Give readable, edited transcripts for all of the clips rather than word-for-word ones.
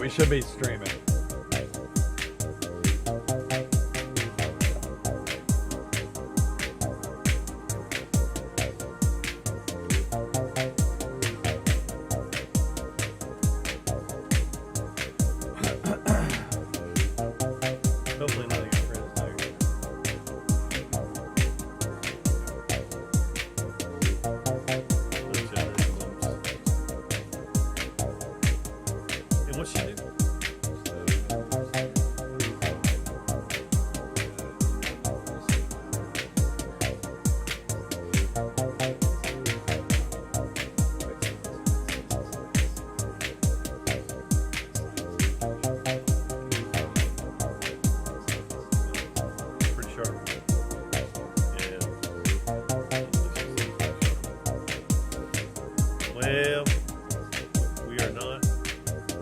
we should be streaming. Hopefully none of your friends know. Those are the glimpse. And what's she do? Pretty sharp. Yeah. Well, we are not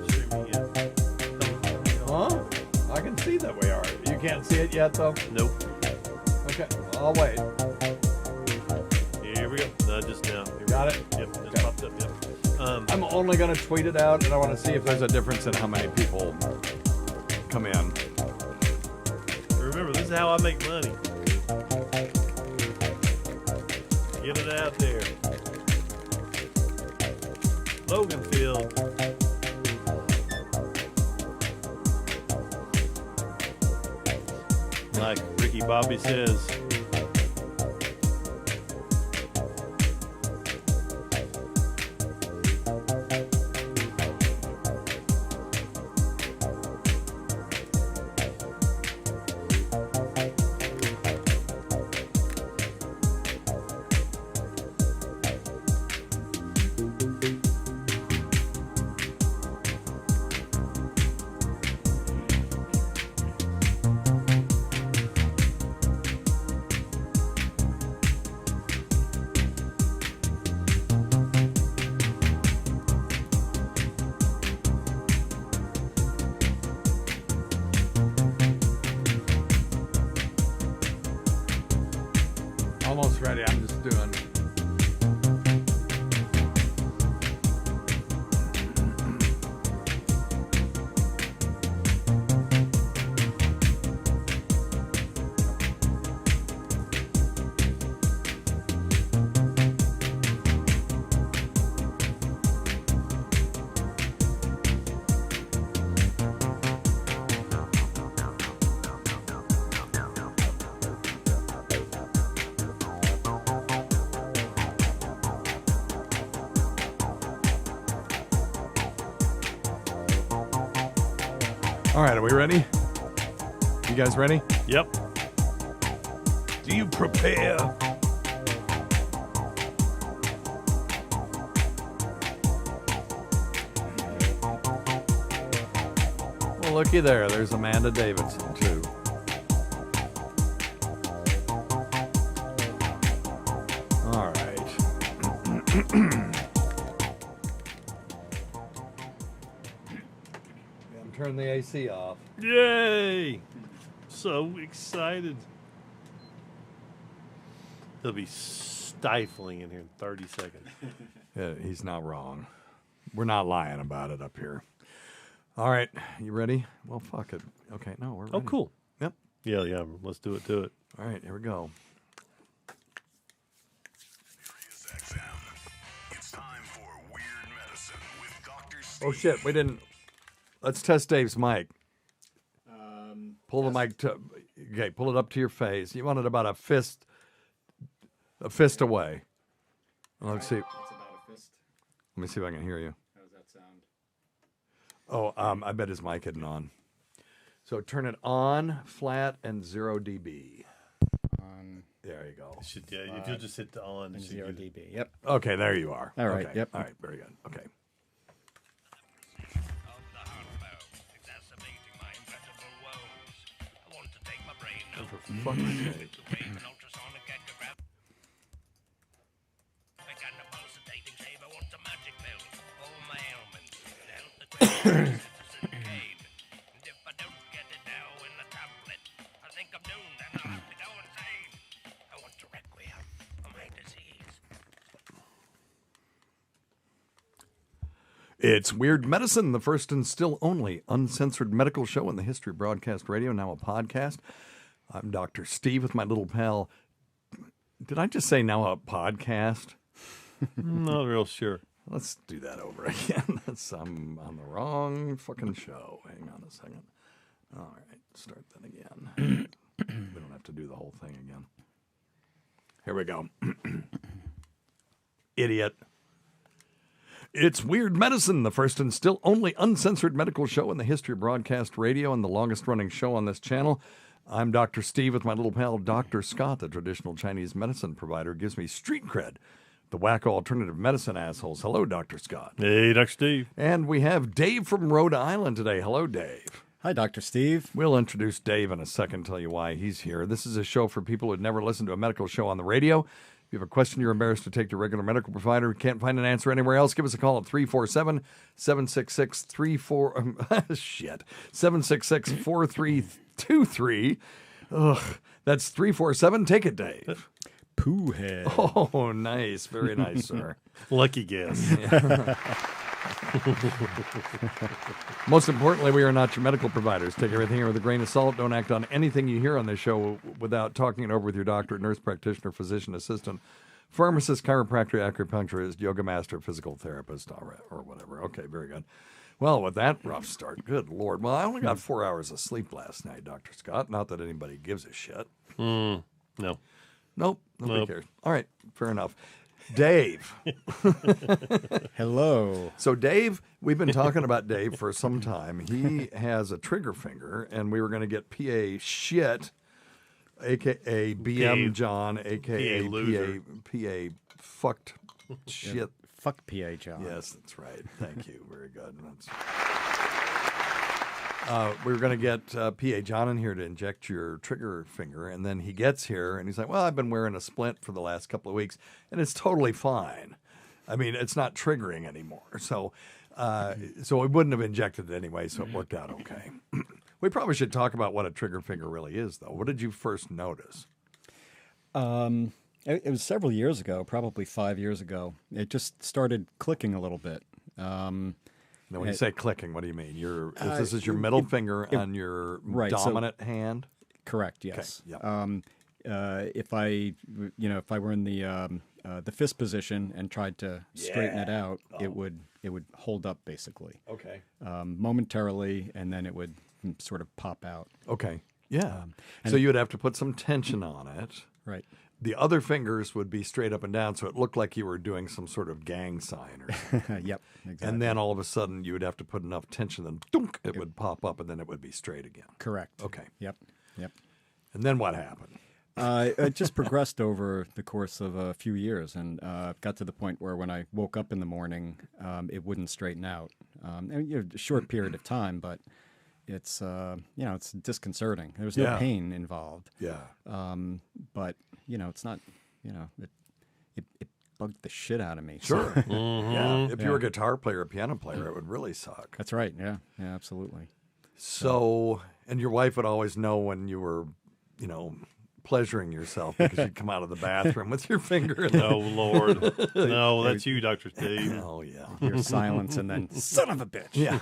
streaming yet. Huh? I can see that we are. You can't see it yet, though? Nope. Okay, I'll wait. Here we go. No, just now. Here we Got go. it? Yep, just Okay. popped up. Yep. I'm only going to tweet it out, and I want to see if there's a difference in how many people come in. Remember, this is how I make money. Get it out there. Loganfield. Like Ricky Bobby says. Almost ready. I'm just doing. All right, are we ready? You guys ready? Yep. Do you prepare? Well, looky there. There's Amanda Davidson, too. All right. Turn the AC off. Yay! So excited. He'll be stifling in here in 30 seconds. Yeah, he's not wrong. We're not lying about it up here. All right, you ready? Well, fuck it. Okay, no, we're ready. Oh, cool. Yep. Yeah, yeah. Let's do it. Do it. All right, here we go. It's time for Weird Medicine with Dr. Oh shit, we didn't. Let's test Dave's mic. Pull the mic to. Okay, pull it up to your face. You want it about a fist away. Let's see. It's about a fist. Let me see if I can hear you. How does that sound? Oh, I bet his mic isn't on. So turn it on, flat, and 0 dB. On There you go. Should, yeah, if you'll just hit the on. it should 0 do- dB. Yep. Okay, there you are. All right, Okay. yep. All right, very good. Okay. For fuck's sake. It's Weird Medicine, the first and still only uncensored medical show in the history of broadcast radio, now a podcast. I'm Dr. Steve with my little pal. Did I just say now a podcast? Not real sure. Let's do that over again. I'm on the wrong fucking show. Hang on a second. All right, start that again. We don't have to do the whole thing again. Here we go. Idiot. It's Weird Medicine, the first and still only uncensored medical show in the history of broadcast radio and the longest running show on this channel. I'm Dr. Steve with my little pal, Dr. Scott, the traditional Chinese medicine provider, gives me street cred. The wacko alternative medicine assholes. Hello, Dr. Scott. Hey, Dr. Steve. And we have Dave from Rhode Island today. Hello, Dave. Hi, Dr. Steve. We'll introduce Dave in a second, tell you why he's here. This is a show for people who've never listened to a medical show on the radio. If you have a question you're embarrassed to take to a regular medical provider, can't find an answer anywhere else, give us a call at 766-4323. Ugh, that's 347. Take it, Dave. Pooh head. Oh, nice. Very nice, sir. Lucky guess. Most importantly, we are not your medical providers. Take everything here with a grain of salt. Don't act on anything you hear on this show without talking it over with your doctor, nurse practitioner, physician assistant, pharmacist, chiropractor, acupuncturist, yoga master, physical therapist, or whatever. Okay, very good. Well, with that rough start, good Lord. Well, I only got 4 hours of sleep last night, Dr. Scott. Not that anybody gives a shit. No. Nope, nobody Nope. cares. All right, fair enough. Dave. Hello. So Dave, we've been talking about Dave for some time. He has a trigger finger, and we were going to get PA shit, a.k.a. BM John, a.k.a. PA loser. PA fucked shit. Fuck P.A. John. Yes, that's right. Thank you. Very good. We were going to get PA John in here to inject your trigger finger, and then he gets here, and he's like, well, I've been wearing a splint for the last couple of weeks, and it's totally fine. I mean, it's not triggering anymore. So we wouldn't have injected it anyway, so it worked out okay. We probably should talk about what a trigger finger really is, though. What did you first notice? It was several years ago, probably 5 years ago. It just started clicking a little bit. Now, when you say clicking, what do you mean? This is your middle finger on your right, so- dominant hand? Correct. Yes. yeah. If I were in the fist position and tried to straighten it out, it would hold up basically Okay. momentarily, and then it would sort of pop out. Okay. Yeah. So you would have to put some tension on it. Right. The other fingers would be straight up and down, so it looked like you were doing some sort of gang sign or something. Yep. Exactly. And then all of a sudden, you would have to put enough tension, then dunk, it would pop up, and then it would be straight again. Correct. Okay. Yep. And then what happened? It just progressed over the course of a few years, and got to the point where when I woke up in the morning, it wouldn't straighten out. And, a short period of time, but it's it's disconcerting. There was no Yeah. pain involved, Yeah. but it's not. It bugged the shit out of me. Sure. Yeah. If you were a Yeah. guitar player or piano player, it would really suck. That's right. Yeah. Yeah. Absolutely. So, and your wife would always know when you were, pleasuring yourself because you'd come out of the bathroom with your finger in the Oh, Lord. No, that's you, Dr. Steve. Oh, yeah. Your silence, and then son of a bitch. Yeah.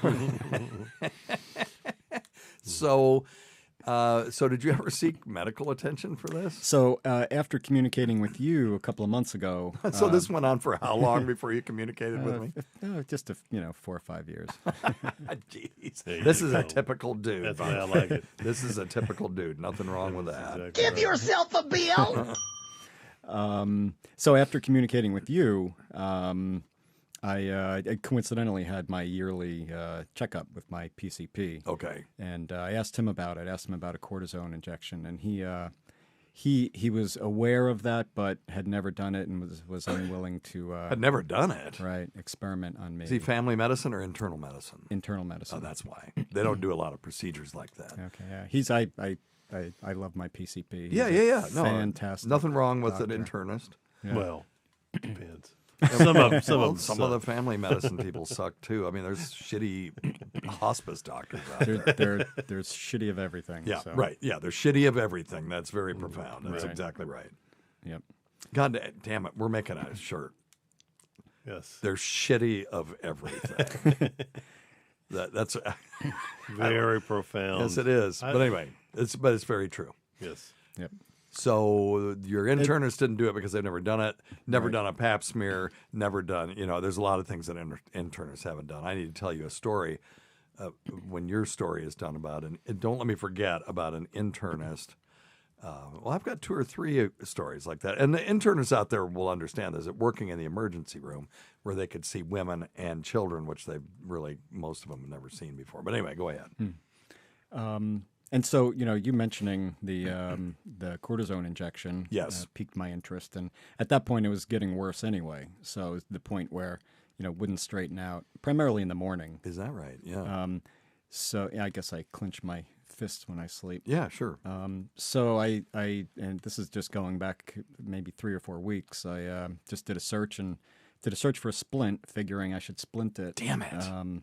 So did you ever seek medical attention for this? So after communicating with you a couple of months ago, So this went on for how long before you communicated with me? just 4 or 5 years. Jeez. There This you is a go. typical dude. That's the way I like it. This is a typical dude. Nothing wrong with that. Exactly right. yourself a bill. So after communicating with you, I coincidentally had my yearly checkup with my PCP. Okay. And I asked him about it. Asked him about a cortisone injection, and he was aware of that, but had never done it, and was unwilling to I'd never done it. experiment on me. Is he family medicine or internal medicine? Internal medicine. Oh, that's why. They don't do a lot of procedures like that. Okay, yeah. I love my PCP. He's Yeah. a No, fantastic. nothing wrong with doctor. an internist. Yeah. Well, depends. Some of them Some of the suck. family medicine people suck too. I mean, there's shitty hospice doctors out there. There's shitty of everything. Yeah, so. right. Yeah, they're shitty of everything. That's very profound. That's Right. exactly right. Yep. God damn it, we're making a shirt. Yes. They're shitty of everything. That's Very profound. yes, it is. But anyway, it's very true. Yes. Yep. So your internists didn't do it because they've never done it, never done a pap smear, never done, there's a lot of things that internists haven't done. I need to tell you a story when your story is done about and don't let me forget about an internist. Well, I've got 2 or 3 stories like that. And the internists out there will understand this. Working in the emergency room where they could see women and children, which they've really, most of them have never seen before. But anyway, go ahead. And so, you mentioning the cortisone injection Yes. piqued my interest. And at that point, it was getting worse anyway. So it was the point where, wouldn't straighten out, primarily in the morning. Is that right? Yeah. So yeah, I guess I clench my fists when I sleep. Yeah, sure. So I and this is just going back maybe 3 or 4 weeks. I just did a search for a splint, figuring I should splint it. Damn it.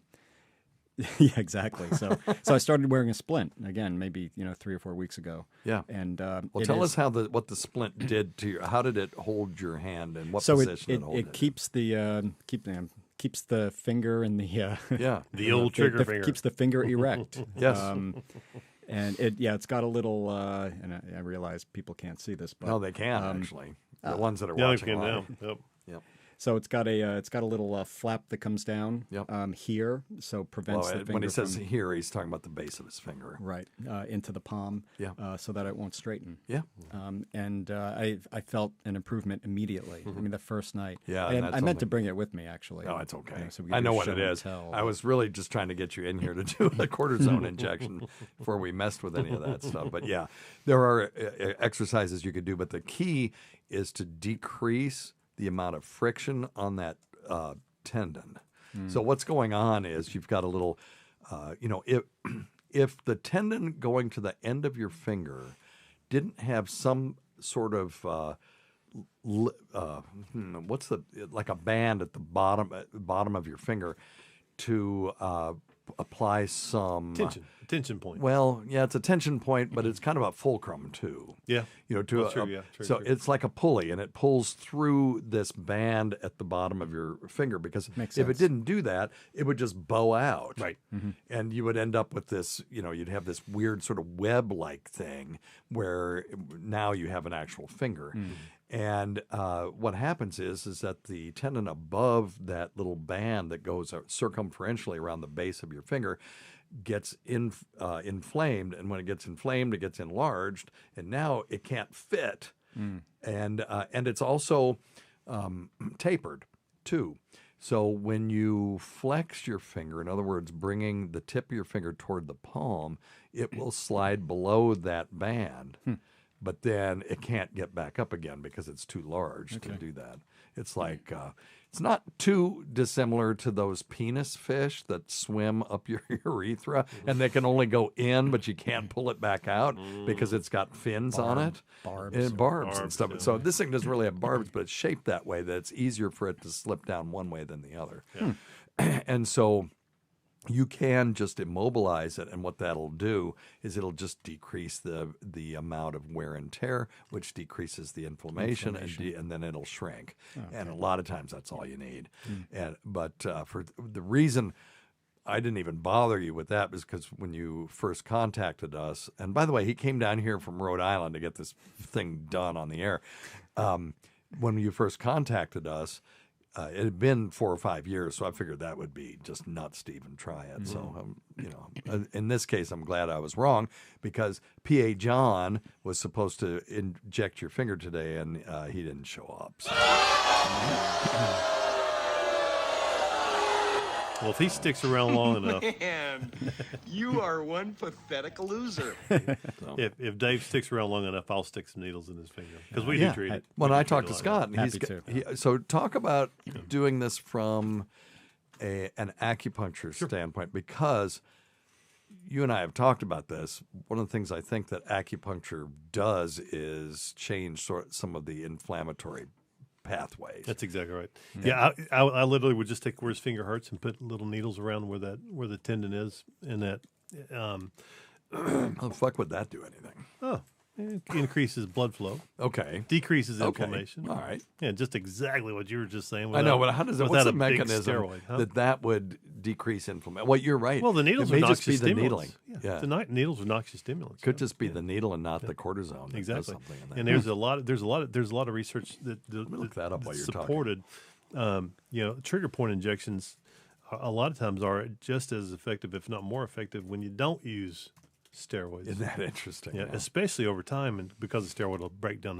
Yeah, exactly. So I started wearing a splint again, maybe 3 or 4 weeks ago. Yeah. And Well, tell us what the splint did to you. How did it hold your hand, and what so position it hold it? keeps the keeps the finger in the Yeah. The old trigger finger. keeps the finger erect. Yes. And it's got a little and I realize people can't see this, but No, they can actually. The ones that are Yeah, we watching can live. now. Yep. Yep. so it's got a little flap that comes down Yep. here, so prevents Well, the finger when he says from, here, he's talking about the base of his finger. right into the palm, Yeah. so that it won't straighten. Yeah. And I felt an improvement immediately. I mean, the first night. Yeah, I and that's meant to something- bring it with me actually. No, it's okay. So we I could know do what show it and is. tell. I was really just trying to get you in here to do a cortisone injection before we messed with any of that stuff. But yeah, there are exercises you could do, but the key is to decrease the amount of friction on that tendon. So what's going on is you've got a little, if the tendon going to the end of your finger didn't have some sort of like a band at the bottom of your finger to apply some Tension point. Well, yeah, it's a tension point, but it's kind of a fulcrum too. Yeah. To Well, true, yeah, true, so true. it's like a pulley, and it pulls through this band at the bottom of your finger. Because Makes if it sense. didn't do that, it would just bow out, Right. and you would end up with this. You'd have this weird sort of web-like thing where now you have an actual finger. And what happens is that the tendon above that little band that goes circumferentially around the base of your finger gets inflamed, and when it gets inflamed, it gets enlarged, and now it can't fit, and it's also tapered too. So when you flex your finger, in other words, bringing the tip of your finger toward the palm, it will slide below that band. But then it can't get back up again because it's too large to do that. It's like it's not too dissimilar to those penis fish that swim up your urethra and they can only go in, but you can't pull it back out because it's got fins on it, barbs. and barbs and stuff. yeah. So this thing doesn't really have barbs, but it's shaped that way that it's easier for it to slip down one way than the other. And so you can just immobilize it, and what that'll do is it'll just decrease the amount of wear and tear, which decreases the inflammation. And then it'll shrink. And a lot of times that's all you need. But for the reason I didn't even bother you with that is because when you first contacted us, and by the way, he came down here from Rhode Island to get this thing done on the air. When you first contacted us, it had been 4 or 5 years, so I figured that would be just nuts to even try it. So, in this case, I'm glad I was wrong because P.A. John was supposed to inject your finger today, and he didn't show up. So. Well, if he sticks around long enough, Man, you are one pathetic loser. if Dave sticks around long enough, I'll stick some needles in his finger because we do treat it. When We do I treat talked it to like Scott, and Happy he's to. so talk about doing this from an acupuncture standpoint, because you and I have talked about this. One of the things I think that acupuncture does is change some of the inflammatory pathways. That's exactly right. Yeah, I literally would just take where his finger hurts and put little needles around where the tendon is, and that. How the fuck would that do anything? Oh, increases blood flow, Okay. decreases Okay. inflammation. All right. Yeah, just exactly what you were just saying. I know, without- but how does it? without What's the a big mechanism steroid, huh? that would decrease inflammation? Well, you're right. Well, the needles it may are just be noxious the stimulants. needling. Yeah, needles are noxious stimulants. Could yeah. just be the needle and not the cortisone. that does Exactly. something in that. And there's a lot of research that look that up while you're talking. supported. Trigger point injections a lot of times are just as effective, if not more effective, when you don't use steroids. Isn't that interesting? Yeah, especially over time, and because the steroid will break down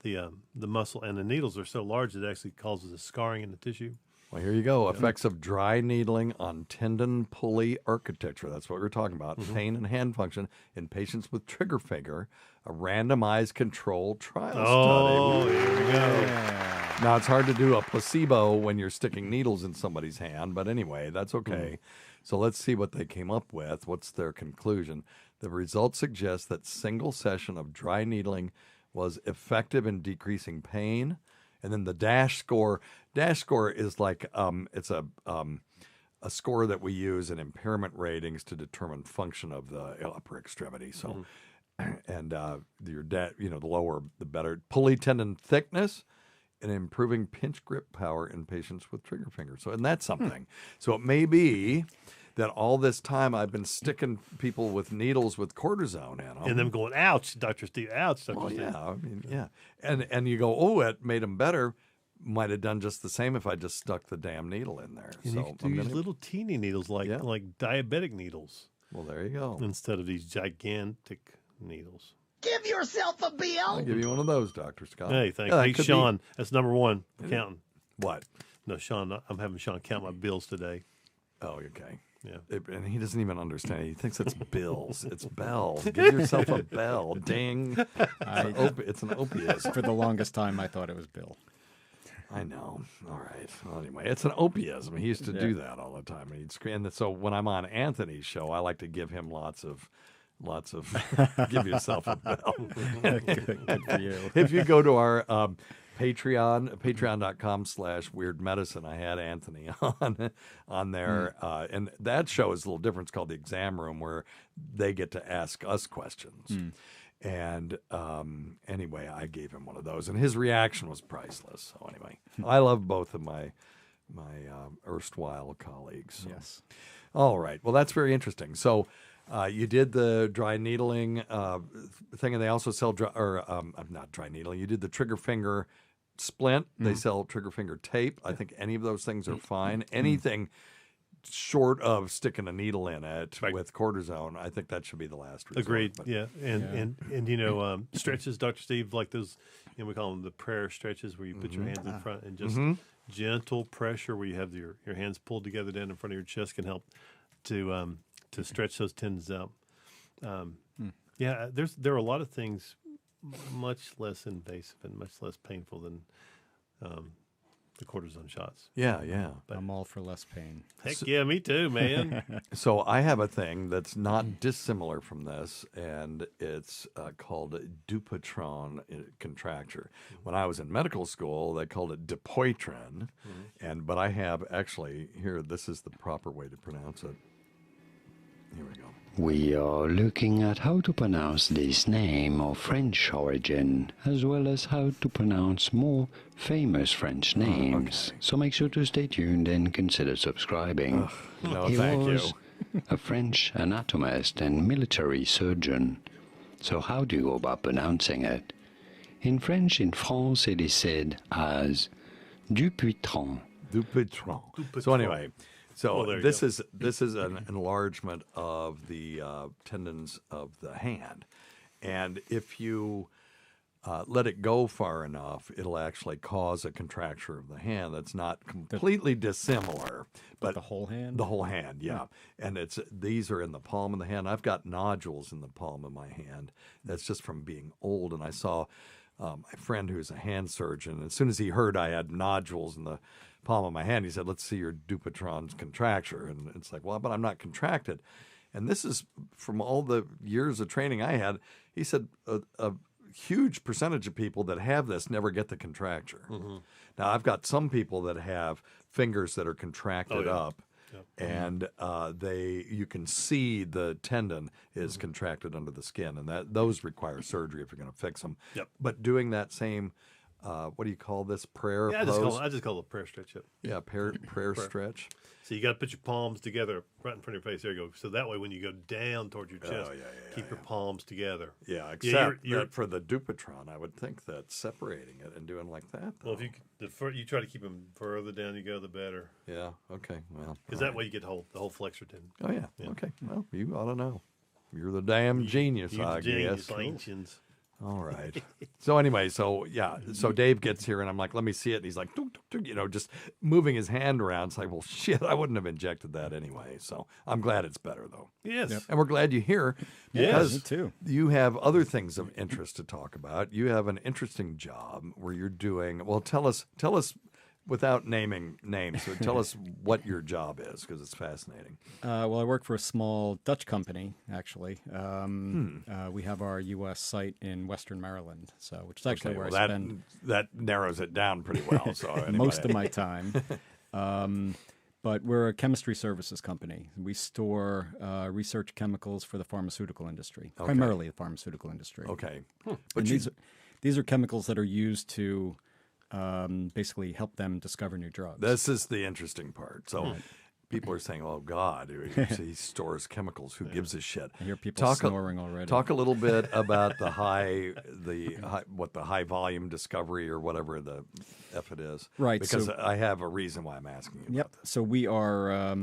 the muscle, and the needles are so large it actually causes a scarring in the tissue. Well, here you go. Effects of dry needling on tendon pulley architecture. That's what we're talking about. Pain and hand function in patients with trigger finger, a randomized controlled trial study. Here we go. Now, it's hard to do a placebo when you're sticking needles in somebody's hand, but anyway, that's okay. So let's see what they came up with. What's their conclusion? The results suggest that single session of dry needling was effective in decreasing pain. And then the DASH score is like it's a score that we use in impairment ratings to determine function of the upper extremity. So, and the lower the better. Pulley tendon thickness and improving pinch grip power in patients with trigger finger. So, and that's something. So it may be that all this time I've been sticking people with needles with cortisone in them. And them going, ouch, Dr. Steve, ouch, Dr. Well, Steve. yeah, I mean, yeah, and you go, oh, it made them better. Might have done just the same if I just stuck the damn needle in there. And So you can use little teeny needles like diabetic needles well, there you go. instead of these gigantic needles. Give yourself a I'll bill. give you one of those, Dr. Scott. Hey, thanks. Yeah, that Hey, could be- Sean, that's number one, counting. What? No, Sean, I'm having Sean count my bills today. Oh, okay. Yeah. And he doesn't even understand. He thinks it's bills. It's bell. Give yourself a bell. Ding. It's an opiate. For the longest time, I thought it was Bill. I know. All right. Well, anyway, it's an opiism. He used to do that all the time. And he'd scream. And so when I'm on Anthony's show, I like to give him lots of give yourself a bell. Good for you. If you go to our Patreon, patreon.com/weird medicine, I had Anthony on there. And that show is a little different. It's called The Exam Room, where they get to ask us questions. And anyway, I gave him one of those, and his reaction was priceless. So anyway, I love both of my erstwhile colleagues. So. Yes. All right. Well, that's very interesting. So you did the dry needling thing, and they also sell not dry needling. You did the trigger finger splint. They sell trigger finger tape. I think any of those things are fine. Anything short of sticking a needle in it with cortisone, I think that should be the last resort. Agreed. But- Yeah. And stretches, Dr. Steve, like those, we call them the prayer stretches where you put your hands in front and just gentle pressure where you have your hands pulled together down in front of your chest can help to stretch those tendons out. Yeah, there are a lot of things much less invasive and much less painful than the cortisone shots. Yeah. I'm all for less pain. Heck yeah, me too, man. So I have a thing that's not dissimilar from this, and it's called Dupuytren contracture. When I was in medical school, they called it Dupuytren, but I have actually here. This is the proper way to pronounce it. Here we go. We are looking at how to pronounce this name of French origin, as well as how to pronounce more famous French names. So make sure to stay tuned and consider subscribing. No, He thank was you. a French anatomist and military surgeon. So how do you go about pronouncing it? In French, in France, it is said as Dupuytren. Dupuytren. So anyway, there you this go. is an enlargement of the tendons of the hand, and if you let it go far enough, it'll actually cause a contracture of the hand that's not completely dissimilar. But The whole hand? The whole hand, yeah. And these are in the palm of the hand. I've got nodules in the palm of my hand. That's just from being old. And I saw my friend who's a hand surgeon. As soon as he heard I had nodules in the palm of my hand, he said, "Let's see your Dupuytren's contracture." And it's like, well, but I'm not contracted. And this is from all the years of training I had. He said a huge percentage of people that have this never get the contracture. Now, I've got some people that have fingers that are contracted up, and you can see the tendon is contracted under the skin, and those require surgery if you're going to fix them. Yep. But doing that same, what do you call this, prayer Yeah, pose? I just call it a prayer stretch. Yep. Yeah, prayer stretch. So you got to put your palms together right in front of your face. There you go. So that way, when you go down towards your chest, keep your palms together. Yeah, except that for the Dupuytren, I would think that separating it and doing like that. Well, if you try to keep them further down you go, the better. Yeah. Okay. Well, Because that way you get the whole flexor tendon. Oh yeah. Okay. Well, you ought to know. You're the damn genius, You're I the genius, guess. ancients. All right. So anyway, so Dave gets here and I'm like, let me see it. And he's like, tuk, tuk, tuk, just moving his hand around. It's like, well, shit, I wouldn't have injected that anyway. So I'm glad it's better though. Yes. And we're glad you're here because me too. you have other things of interest to talk about. You have an interesting job where you're doing, well, tell us without naming names, so tell us what your job is because it's fascinating. Well, I work for a small Dutch company, actually. We have our U.S. site in Western Maryland, which is actually where I spend that narrows it down pretty well. So anyway. most of my time. But we're a chemistry services company. We store research chemicals for the pharmaceutical industry, primarily the pharmaceutical industry. Okay. But these are chemicals that are used to basically help them discover new drugs. This is the interesting part. So people are saying, "Oh God, he stores chemicals. Who gives a shit?" I hear people snoring already. Talk a little bit about the high volume discovery or whatever the F it is. Right, Because so- I have a reason why I'm asking you. Yep. About this. So we are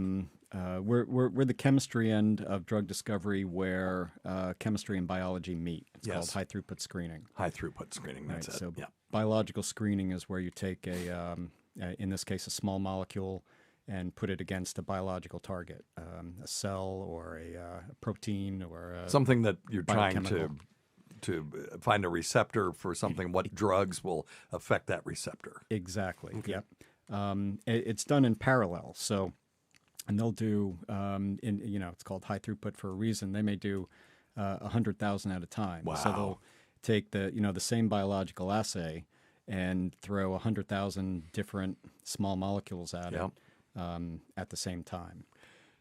we're the chemistry end of drug discovery where chemistry and biology meet. It's called high throughput screening. High throughput screening. That's Right, it. so Yeah. biological screening is where you take in this case, a small molecule and put it against a biological target, a cell or a protein or Something that you're trying biochemical. to find a receptor for something. What drugs will affect that receptor? Exactly. Yep. It's done in parallel. So, and they'll do it's called high throughput for a reason. They may do 100,000 at a time. Wow. So they'll take the same biological assay and throw 100,000 different small molecules at Yep. it at the same time.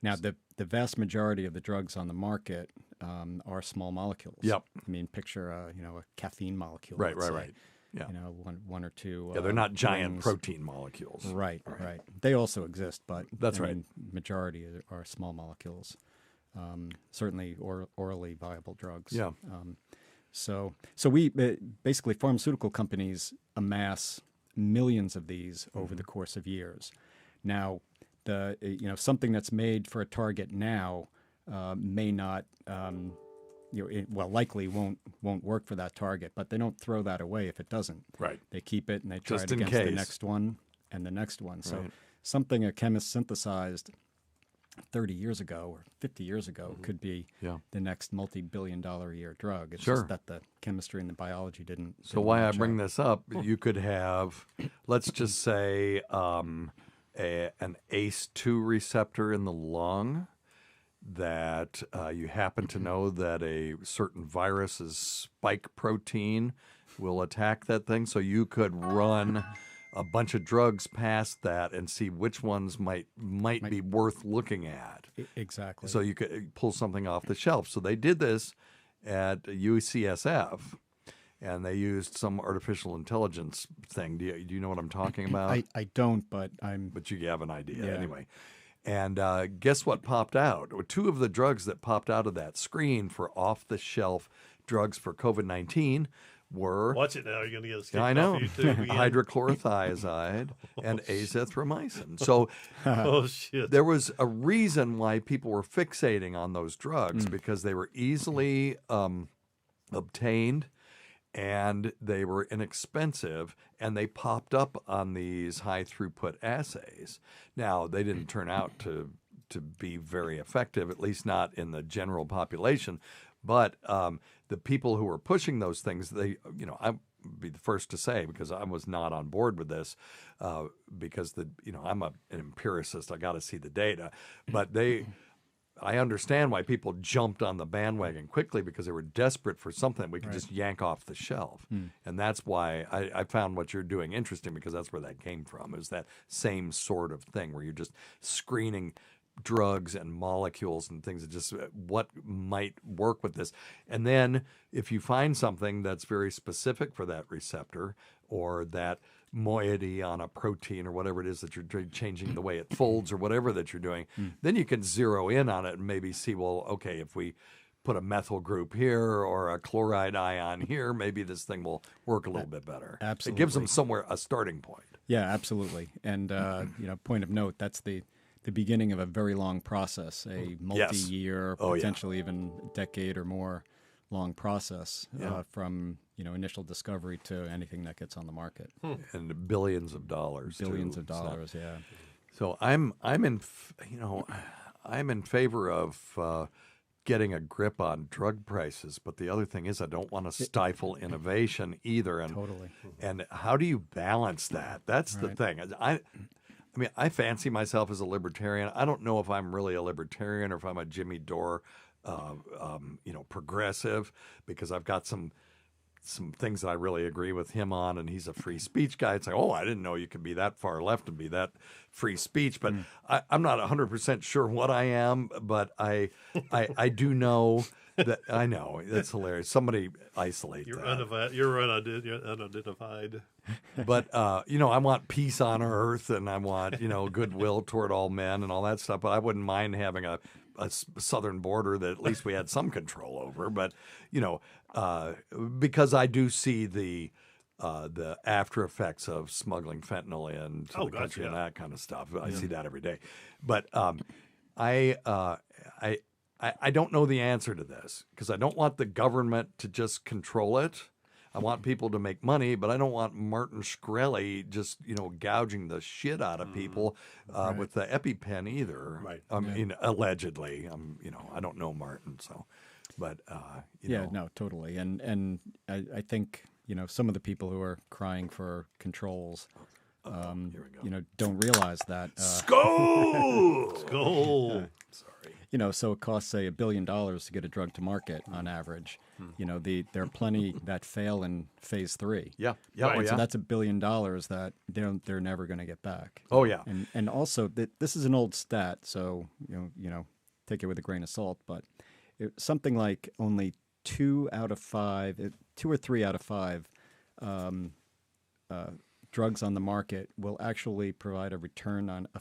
Now, the vast majority of the drugs on the market are small molecules. Yep. I mean, picture a caffeine molecule. Right. let's Right. say. Right. Yeah. One or two. Yeah, they're not giant rings. protein molecules. Right. They also exist, but That's I right. mean, majority are small molecules. Certainly, orally viable drugs. Yeah. So we basically pharmaceutical companies amass millions of these over the course of years. Now, something that's made for a target now may not. Likely won't work for that target, but they don't throw that away if it doesn't. Right. They keep it and they try Just it in against the case. next one and the next one. So Right. something a chemist synthesized 30 years ago or 50 years ago could be Yeah. the next multi-billion-dollar a year drug. It's Sure. just that the chemistry and the biology didn't. So why I bring this up, you could have, let's just say, an ACE2 receptor in the lung that you happen to know that a certain virus's spike protein will attack that thing. So you could run a bunch of drugs past that and see which ones might be worth looking at. Exactly. So you could pull something off the shelf. So they did this at UCSF, and they used some artificial intelligence thing. Do you know what I'm talking about? I don't, but I'm. But you have an idea Yeah. anyway. And guess what popped out? Two of the drugs that popped out of that screen for off-the-shelf drugs for COVID-19 were, Watch it now. You're going to get a skip I know, off of YouTube again. hydrochlorothiazide and azithromycin. So Oh, shit. there was a reason why people were fixating on those drugs because they were easily obtained and they were inexpensive and they popped up on these high throughput assays. Now, they didn't turn out to be very effective, at least not in the general population. But the people who were pushing those things, I'd be the first to say, because I was not on board with this, because I'm an empiricist. I got to see the data. But I understand why people jumped on the bandwagon quickly because they were desperate for something we could just yank off the shelf. And that's why I found what you're doing interesting, because that's where that came from, is that same sort of thing where you're just screening drugs and molecules and things that just what might work with this. And then if you find something that's very specific for that receptor or that moiety on a protein or whatever it is that you're changing the way it folds or whatever that you're doing, then you can zero in on it and maybe see, well, okay, if we put a methyl group here or a chloride ion here, maybe this thing will work a little bit better. Absolutely. It gives them somewhere a starting point. Yeah, absolutely. And point of note, that's the beginning of a very long process, a multi-year, potentially even decade or more long process from initial discovery to anything that gets on the market. And billions of dollars. Billions too. of dollars, yeah. So I'm in favor of getting a grip on drug prices, but the other thing is I don't want to stifle innovation either. And Totally. And how do you balance that? That's the thing. I mean, I fancy myself as a libertarian. I don't know if I'm really a libertarian or if I'm a Jimmy Dore, progressive, because I've got some things that I really agree with him on, and he's a free speech guy. It's like, oh, I didn't know you could be that far left and be that free speech. But I'm not 100% sure what I am, but I do know that I know. That's hilarious. Somebody isolate that. You're unidentified. But, I want peace on earth, and I want, goodwill toward all men and all that stuff. But I wouldn't mind having a southern border that at least we had some control over. But, because I do see the after effects of smuggling fentanyl into the country and that kind of stuff. I see that every day. But I don't know the answer to this, because I don't want the government to just control it. I want people to make money, but I don't want Martin Shkreli just, gouging the shit out of people with the EpiPen either. Right. I mean, allegedly. I don't know Martin, so, but no, totally. And I think some of the people who are crying for controls, don't realize that. Skull. Skull. Sorry. So it costs, say, $1 billion to get a drug to market on average. There are plenty that fail in phase 3. Yeah. Yeah. Right. Oh, yeah. So that's $1 billion that they're never going to get back. Oh, yeah. And also this is an old stat, so take it with a grain of salt. But something like only 2 or 3 out of 5 drugs on the market will actually provide a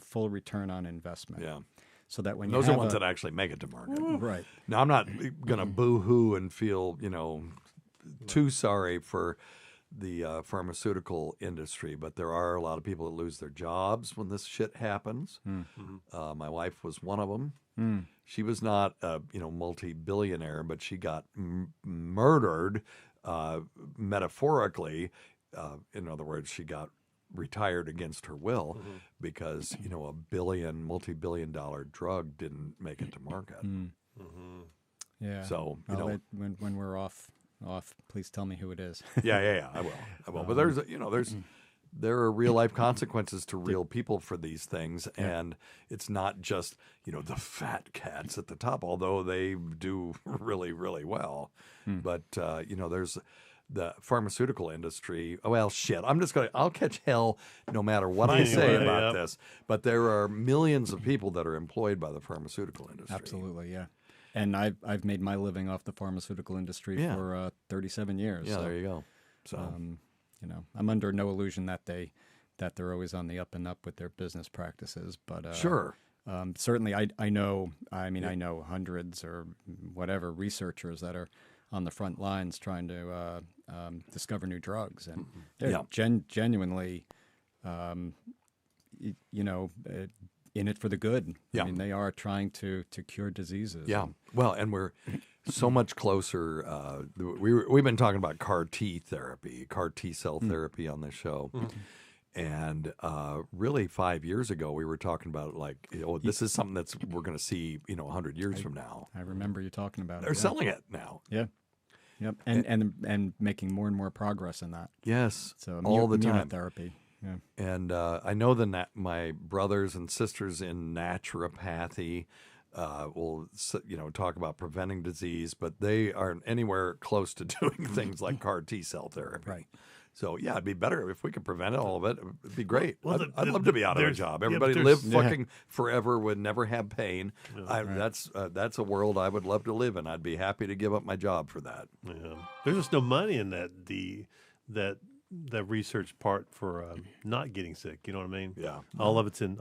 full return on investment. Yeah. So that when Those you are have ones that actually make it to market. right. Now, I'm not going to boo-hoo and feel, too sorry for the pharmaceutical industry, but there are a lot of people that lose their jobs when this shit happens. My wife was one of them. She was not a multi-billionaire, but she got murdered metaphorically. In other words, she got retired against her will because a multi-billion-dollar drug didn't make it to market. Yeah. So when we're off, please tell me who it is. yeah, I will. But there are real life consequences to real people for these things, and it's not just the fat cats at the top, although they do really, really well. But there's the pharmaceutical industry. Well, shit. I'll catch hell no matter what I say about this. But there are millions of people that are employed by the pharmaceutical industry. Absolutely, yeah. And I've made my living off the pharmaceutical industry for 37 years. Yeah, so, there you go. So I'm under no illusion that they're always on the up and up with their business practices. But sure. Certainly, I know. I know hundreds or whatever researchers that are on the front lines trying to discover new drugs, and they're genuinely, in it for the good. Yeah. I mean, they are trying to cure diseases. Yeah. Well, and we're so much closer. We've been talking about CAR T therapy, CAR T cell therapy on this show. And really 5 years ago, we were talking about this is something we're going to see, 100 years from now. I remember you talking about They're it. selling it now. Yeah. Yep. And making more and more progress in that. Yes. So all the time. Immunotherapy. Yeah. And I know my brothers and sisters in naturopathy will talk about preventing disease, but they aren't anywhere close to doing things like CAR T cell therapy. Right. So yeah, it'd be better if we could prevent all of it. It'd be great. Well, I'd love to be out of a there's- job. yeah, but Everybody there's- live fucking forever, would never have pain. That's a world I would love to live in. I'd be happy to give up my job for that. Yeah. There's just no money in that research part for not getting sick. You know what I mean? Yeah. All of it's in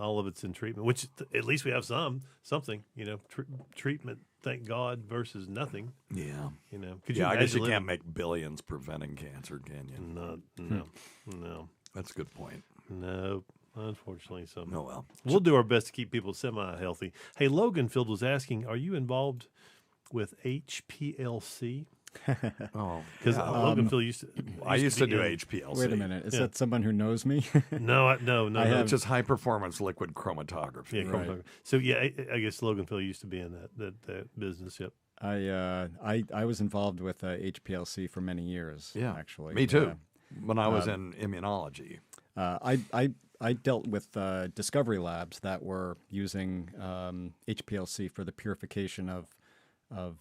treatment, which at least we have something. Treatment. Thank God versus nothing. Yeah. Could you Yeah, I guess imagine you living- can't make billions preventing cancer, can you? No. That's a good point. No, unfortunately. So Oh, well. we'll do our best to keep people semi-healthy. Hey, Loganfield was asking, are you involved with HPLC? Oh, Because Loganfield used to. I used to be do in- HPLC. Wait a minute. Is Yeah. that someone who knows me? No. It's just high performance liquid chromatography. Yeah, chromatography. So yeah, I guess Loganfield used to be in that business. Yep. I was involved with HPLC for many years. Yeah, actually. me too. When I was in immunology. I dealt with discovery labs that were using HPLC for the purification of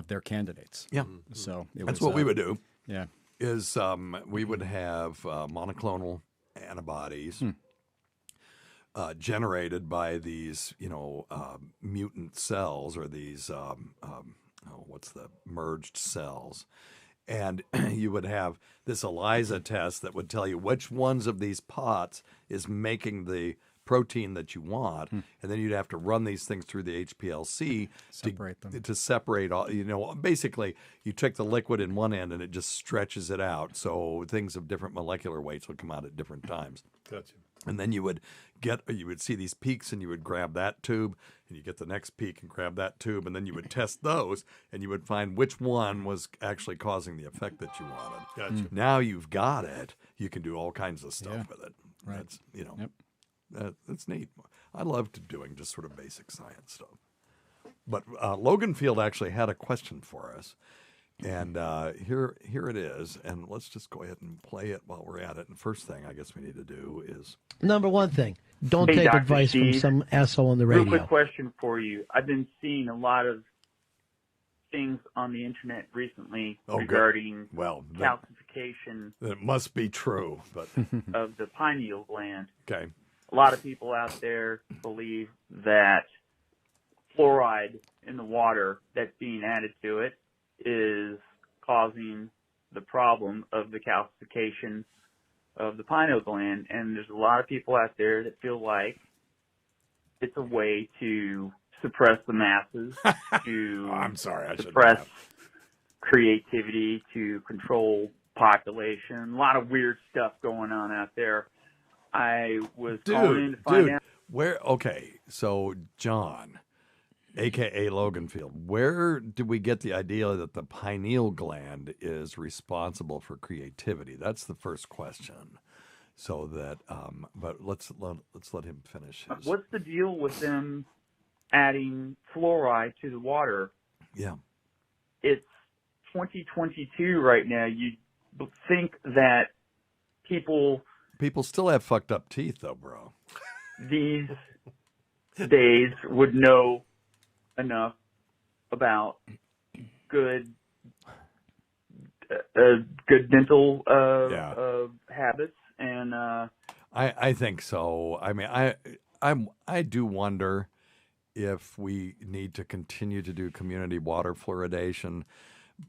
their candidates. Yeah. So That's what we would do. Yeah. Is we would have monoclonal antibodies generated by these, mutant cells or these, what's the merged cells. And you would have this ELISA test that would tell you which ones of these pots is making the protein that you want, and then you'd have to run these things through the HPLC Separate them. to separate all. Basically, you take the liquid in one end and it just stretches it out, so things of different molecular weights would come out at different times. Gotcha. And then you would see these peaks, and you would grab that tube, and you get the next peak and grab that tube, and then you would test those, and you would find which one was actually causing the effect that you wanted. Gotcha. Now you've got it, you can do all kinds of stuff Yeah. with it. Right. That's Yep. that's neat. I loved doing just sort of basic science stuff. But Loganfield actually had a question for us, and here it is. And let's just go ahead and play it while we're at it. And first thing I guess we need to do is Number one thing, don't Hey, take Dr. advice from Steve. some asshole on the Real radio. quick question for you. I've been seeing a lot of things on the internet recently Oh, good. regarding well, calcification it must be true. But of the pineal gland. okay, A lot of people out there believe that fluoride in the water that's being added to it is causing the problem of the calcification of the pineal gland. And there's a lot of people out there that feel like it's a way to suppress the masses, to I'm sorry, I shouldn't suppress have. creativity, to control population. A lot of weird stuff going on out there. I was calling in to find out. Where? Okay, so John, aka Loganfield, where did we get the idea that the pineal gland is responsible for creativity? That's the first question. So that, but let's let him finish his. What's the deal with them adding fluoride to the water? Yeah. It's 2022 right now. You'd think that people People still have fucked up teeth, though, bro. these days would know enough about good dental habits, and I think so. I mean, I do wonder if we need to continue to do community water fluoridation,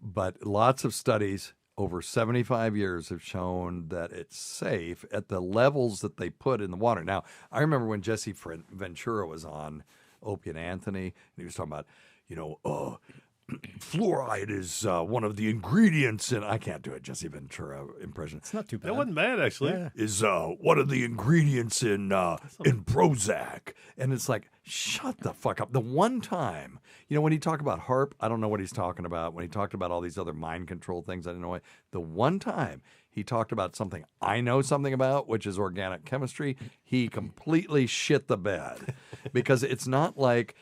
but lots of studies over 75 years have shown that it's safe at the levels that they put in the water. Now, I remember when Jesse Ventura was on Opie and Anthony, and he was talking about, fluoride is one of the ingredients in, I can't do a Jesse Ventura impression. It's not too bad. That wasn't bad, actually. Yeah. Is one of the ingredients in Prozac. And it's like, shut the fuck up. The one time, when he talked about HARP, I don't know what he's talking about. When he talked about all these other mind control things, I didn't know what. The one time he talked about something I know something about, which is organic chemistry, he completely shit the bed. Because it's not like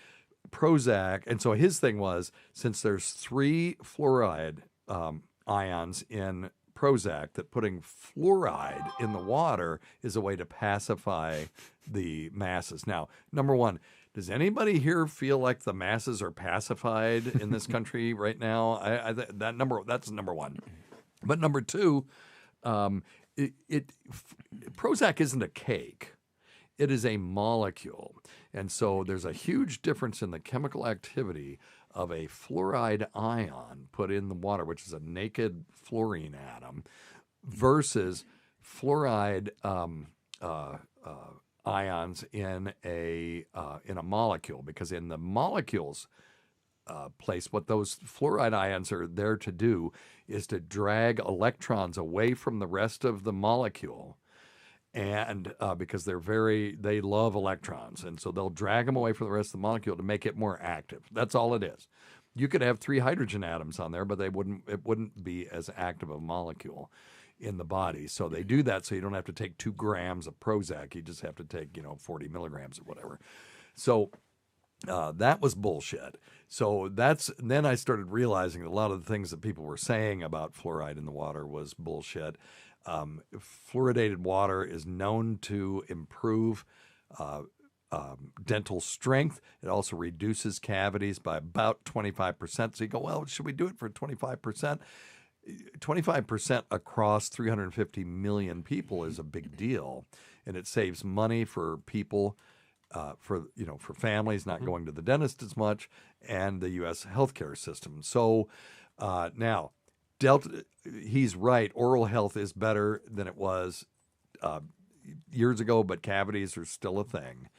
Prozac. And so his thing was, since there's 3 fluoride ions in Prozac that putting fluoride in the water is a way to pacify the masses. Now, number one, does anybody here feel like the masses are pacified in this country right now? That's number one. But number two, Prozac isn't a cake. It is a molecule. And so there's a huge difference in the chemical activity of a fluoride ion put in the water, which is a naked fluorine atom, versus fluoride ions in a molecule. Because in the molecules place, what those fluoride ions are there to do is to drag electrons away from the rest of the molecule. And because they love electrons, and so they'll drag them away from the rest of the molecule to make it more active. That's all it is. You could have 3 hydrogen atoms on there, but it wouldn't be as active a molecule in the body. So they do that so you don't have to take 2 grams of Prozac. You just have to take 40 milligrams or whatever. So that was bullshit. So then I started realizing a lot of the things that people were saying about fluoride in the water was bullshit. Fluoridated water is known to improve dental strength. It also reduces cavities by about 25%. So you go, well, should we do it for 25%? 25% across 350 million people is a big deal, and it saves money for people, for families not going to the dentist as much, and the U.S. healthcare system. So now, he's right. Oral health is better than it was years ago, but cavities are still a thing.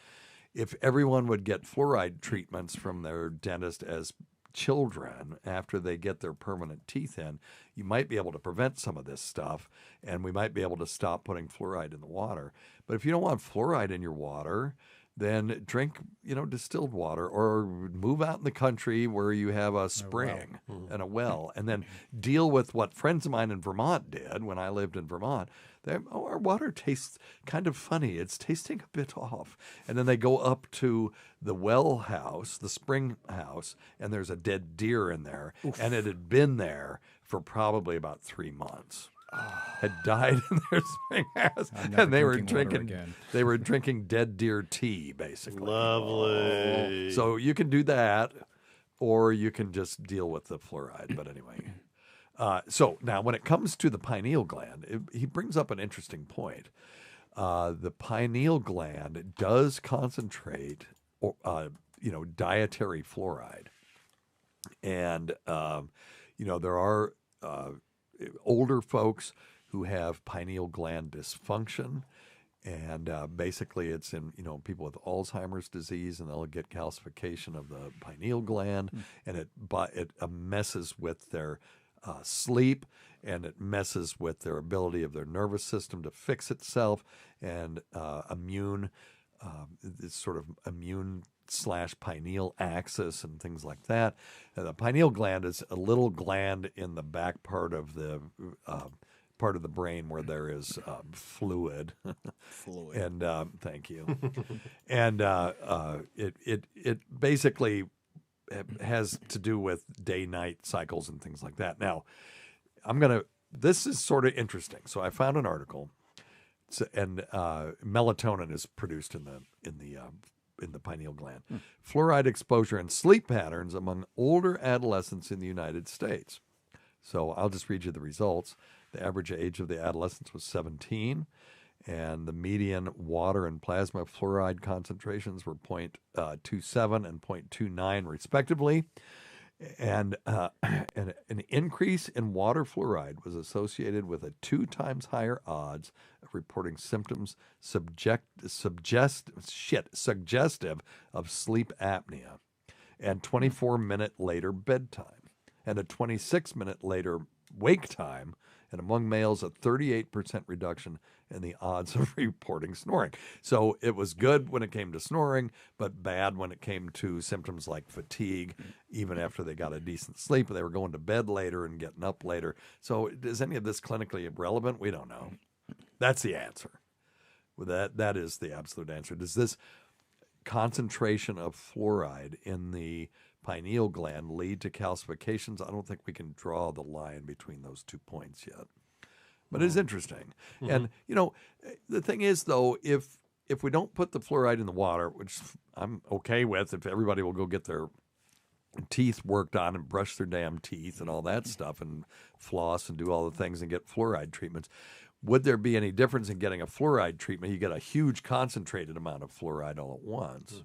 If everyone would get fluoride treatments from their dentist as children after they get their permanent teeth in, you might be able to prevent some of this stuff, and we might be able to stop putting fluoride in the water. But if you don't want fluoride in your water, then drink, distilled water, or move out in the country where you have a spring and a well, and then deal with what friends of mine in Vermont did when I lived in Vermont. Our water tastes kind of funny. It's tasting a bit off. And then they go up to the well house, the spring house, and there's a dead deer in there. Oof. And it had been there for probably about 3 months. Had died in their spring house, and they were drinking dead deer tea, basically. Lovely. So you can do that, or you can just deal with the fluoride. But anyway, so now when it comes to the pineal gland, he brings up an interesting point. The pineal gland does concentrate, dietary fluoride, and there are older folks who have pineal gland dysfunction, and basically it's in people with Alzheimer's disease, and they'll get calcification of the pineal gland, and it messes with their sleep, and it messes with their ability of their nervous system to fix itself, and this sort of immune / pineal axis and things like that. And the pineal gland is a little gland in the back part of the brain where there is fluid. And thank you. And it basically has to do with day-night cycles and things like that. Now, this is sort of interesting. So I found an article, and melatonin is produced in the pineal gland. Fluoride exposure and sleep patterns among older adolescents in the United States. So I'll just read you the results. The average age of the adolescents was 17, and the median water and plasma fluoride concentrations were 0.27 and 0.29 respectively. And an increase in water fluoride was associated with a 2 times higher odds of reporting symptoms suggestive of sleep apnea, and 24-minute later bedtime, and a 26-minute later wake time, and among males a 38% reduction in the odds of reporting snoring. So it was good when it came to snoring, but bad when it came to symptoms like fatigue, even after they got a decent sleep, and they were going to bed later and getting up later. So is any of this clinically relevant? We don't know. That's the answer. That is the absolute answer. Does this concentration of fluoride in the pineal gland lead to calcifications? I don't think we can draw the line between those 2 points yet. But it's interesting. And, the thing is, though, if we don't put the fluoride in the water, which I'm okay with, if everybody will go get their teeth worked on and brush their damn teeth and all that stuff and floss and do all the things and get fluoride treatments, would there be any difference in getting a fluoride treatment? You get a huge concentrated amount of fluoride all at once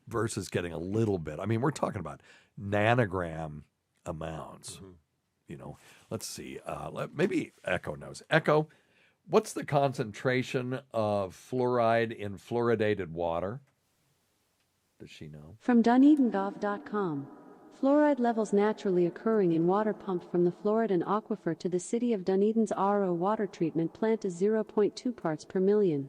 versus getting a little bit. I mean, we're talking about nanogram amounts. Let's see. Maybe Echo knows. Echo, what's the concentration of fluoride in fluoridated water? Does she know? From DunedinGov.com. Fluoride levels naturally occurring in water pumped from the Floridan aquifer to the city of Dunedin's RO water treatment plant is 0.2 parts per million.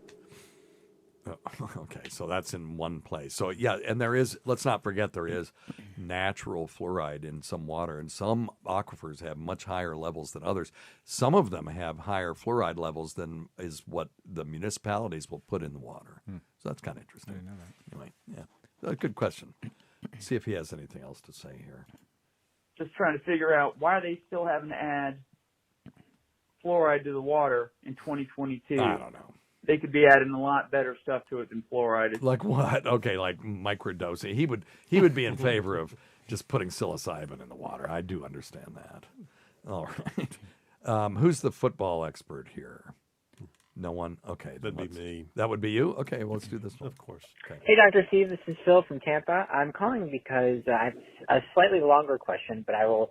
Okay, so that's in one place. So, yeah, and there is, let's not forget, there is natural fluoride in some water, and some aquifers have much higher levels than others. Some of them have higher fluoride levels than is what the municipalities will put in the water. So that's kind of interesting. I didn't know that. Anyway, yeah, good question. See if he has anything else to say here. Just trying to figure out why are they still having to add fluoride to the water in 2022. I don't know. They could be adding a lot better stuff to it than fluoride. Like what? Okay, like microdosing. He would be in favor of just putting psilocybin in the water. I do understand that. All right. Who's the football expert here? No one? Okay. That'd be me. That would be you? Okay, well, let's do this one. Of course. Okay. Hey, Dr. Steve, this is Phil from Tampa. I'm calling because I have a slightly longer question, but I will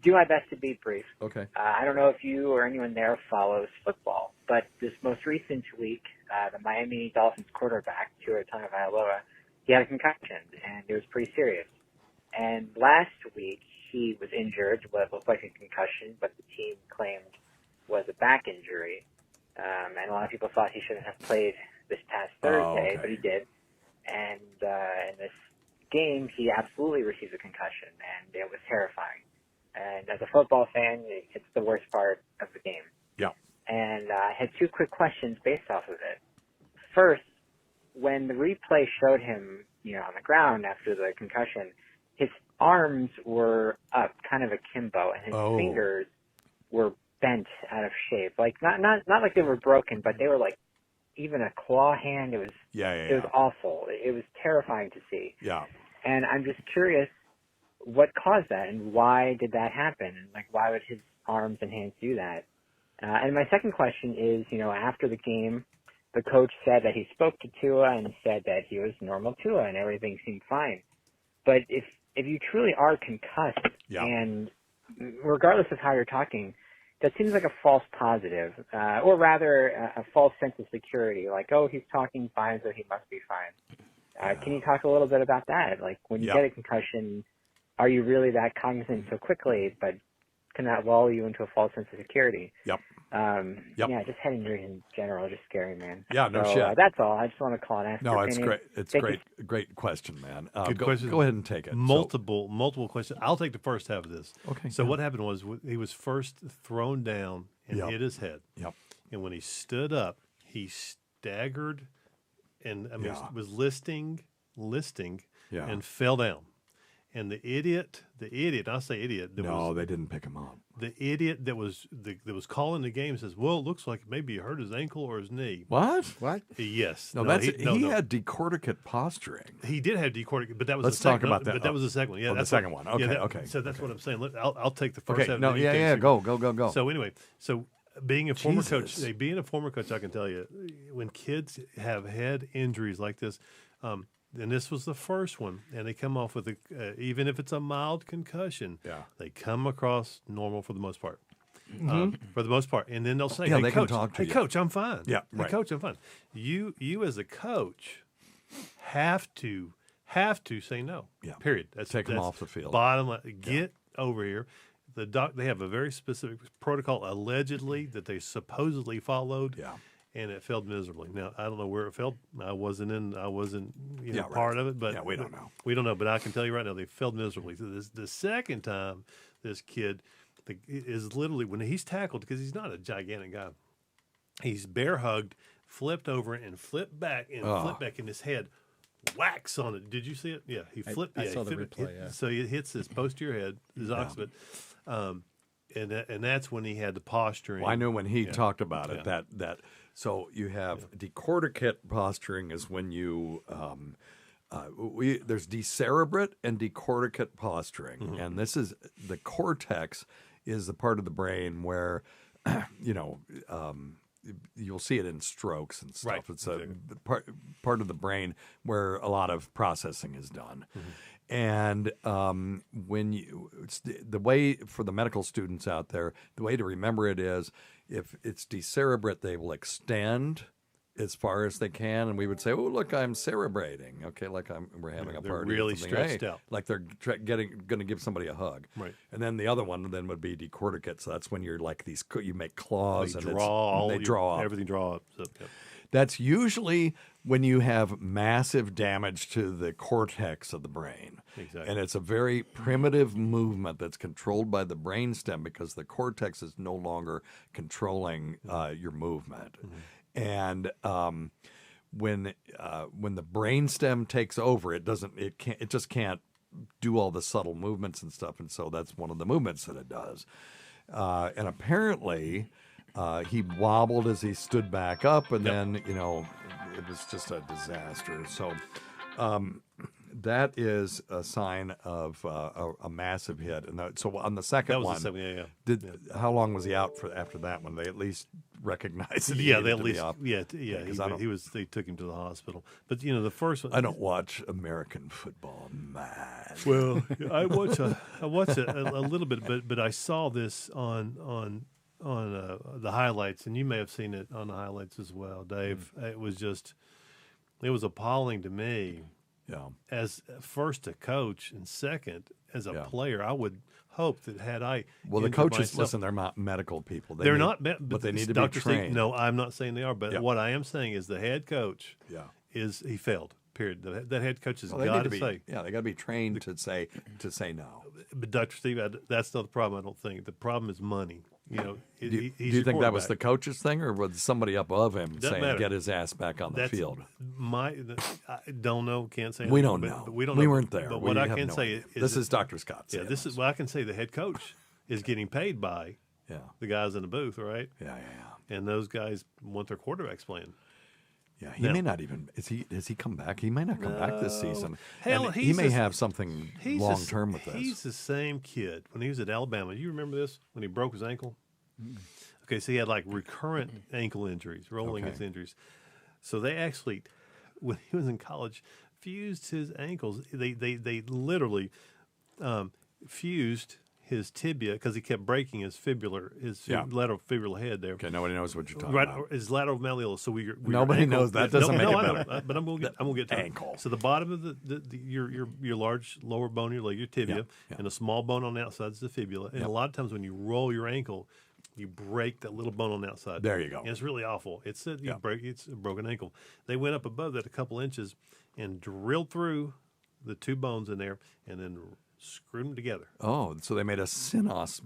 do my best to be brief. Okay. I don't know if you or anyone there follows football, but this most recent week, the Miami Dolphins quarterback, Tua Tagovailoa, he had a concussion, and it was pretty serious. And last week, he was injured, what looked like a concussion, but the team claimed was a back injury. And a lot of people thought he shouldn't have played this past Thursday, but he did. And in this game, he absolutely received a concussion, and it was terrifying. And as a football fan, it's the worst part of the game. Yeah. And I had two quick questions based off of it. First, when the replay showed him, on the ground after the concussion, his arms were up, kind of akimbo, and his fingers were bent out of shape. Like not like they were broken, but they were like even a claw hand. It was it was awful. It was terrifying to see. Yeah. And I'm just curious what caused that and why did that happen? And like why would his arms and hands do that? And my second question is, after the game, the coach said that he spoke to Tua and said that he was normal Tua and everything seemed fine. But if you truly are concussed and regardless of how you're talking, that seems like a false positive, or rather a false sense of security. Like, oh, he's talking fine, so he must be fine. Can you talk a little bit about that? Like, when you get a concussion, are you really that cognizant so quickly, but can that lull you into a false sense of security? Yep. Yeah, just head injuries in general are just scary, man. Yeah, no so, shit. That's all. I just want to call and ask your it's opinion. great. It's Thank great. you. Great question, man. Good question. Go ahead and take it. Multiple questions. I'll take the first half of this. Okay. So what happened was he was first thrown down and hit his head. Yep. And when he stood up, he staggered and was listing and fell down. And the idiot, I say idiot. They didn't pick him up. The idiot that was calling the game says, "Well, it looks like maybe he hurt his ankle or his knee." What? Yes. No, he had decorticate posturing. He did have decorticate, but that was Let's the second, talk about that. But that was the second one. Yeah, the that's second one. Okay, okay. So that's what I'm saying. I'll take the first. Okay. half, No. then you take the Go. So anyway, being a former Jesus. coach, I can tell you, when kids have head injuries like this, and this was the first one, and they come off with even if it's a mild concussion, they come across normal for the most part. For the most part, and then they'll say, "Hey, they coach, can talk to you. coach, I'm fine. Yeah, hey, right. coach, I'm fine." You as a coach have to say no. Yeah. Period. Take them off the field. Bottom line. Get over here. They have a very specific protocol allegedly that they supposedly followed. Yeah. And it failed miserably. Now I don't know where it failed. I wasn't right. part of it, but we don't know. We don't know, but I can tell you right now they failed miserably. So the second time, this kid is literally when he's tackled because he's not a gigantic guy. He's bear hugged, flipped over and flipped back and his head whacks on it. Did you see it? Yeah, he flipped. I saw the replay. Yeah. So it hits his posterior head, his occiput. and that's when he had the posturing. Well, I know when he Yeah. talked about it Yeah. that so you have decorticate posturing is when you there's decerebrate and decorticate posturing, Mm-hmm. and this is the cortex is the part of the brain where you'll see it in strokes and stuff. Right, It's a part of the brain where a lot of processing is done. And when it's the way for the medical students out there, the way to remember it is if it's decerebrate, they will extend as far as they can, and we would say, "Oh, look, I'm cerebrating." Okay, like we're having a They're party. or really something. stretched Hey, out. like they're going to give somebody a hug. Right. And then the other one then would be decorticate. So that's when you're like these. You make claws They and draw they draw up. everything draw up. So, yeah. That's usually when you have massive damage to the cortex of the brain. Exactly. And it's a very primitive movement that's controlled by the brainstem because the cortex is no longer controlling your movement. And when the brainstem takes over, it just can't do all the subtle movements and stuff. And so that's one of the movements that it does. And apparently, he wobbled as he stood back up, and then it was just a disaster. So that is a sign of a massive hit. And so on the second That was one, the second, yeah. how long was he out for after that one? They at least recognized that he Yeah, needed they at to be least up. yeah. 'cause I don't- They took him to the hospital. But the first one. I don't watch American football, man. Well, I watch a little bit, but I saw this on the highlights, and you may have seen it on the highlights as well, Dave. It was appalling to me. Yeah. As first a coach and second as a Yeah. player, I would hope that had I Well, the injured coaches, myself- listen, they're not medical people. they're need- not, but they need to be Dr. Steve, trained. no, I'm not saying they are, but Yeah. what I am saying is the head coach Yeah. he failed. Period. That head coach has Well, they need got to to be, say. yeah, they got to be trained to say no. But Dr. Steve, that's not the problem. I don't think the problem is money. Do he's you your think that was the quarterback. coach's thing, or was somebody above him Doesn't saying matter. get his ass back on the That's field? I don't know. Can't say. We anything, don't know. But we don't. We know. weren't there. But We what I have can no say idea. is This that- is Dr. Scott. Yeah, saying this is what I can say. The head coach is getting paid by the guys in the booth, right? Yeah. And those guys want their quarterbacks playing. Yeah, he may not even. Has he come back? He may not come back this season. Hell, And he he's may a- have something long term with this. He's the same kid when he was at Alabama. You remember this when he broke his ankle? Okay, so he had like recurrent ankle injuries, rolling his injuries. So they actually, when he was in college, fused his ankles. They literally fused his tibia because he kept breaking his lateral fibular head there. Okay, nobody knows what you're talking Right, about. his lateral malleolus. So Nobody knows that. Doesn't make it I know, better. but I'm gonna get to it. Ankle. So the bottom of your large lower bone of your leg, your tibia, and a small bone on the outside is the fibula. And a lot of times when you roll your ankle, you break that little bone on the outside. There you go. And it's really awful. It's a broken ankle. They went up above that a couple inches and drilled through the two bones in there, and then screwed them together. Oh, so they made a synosmosis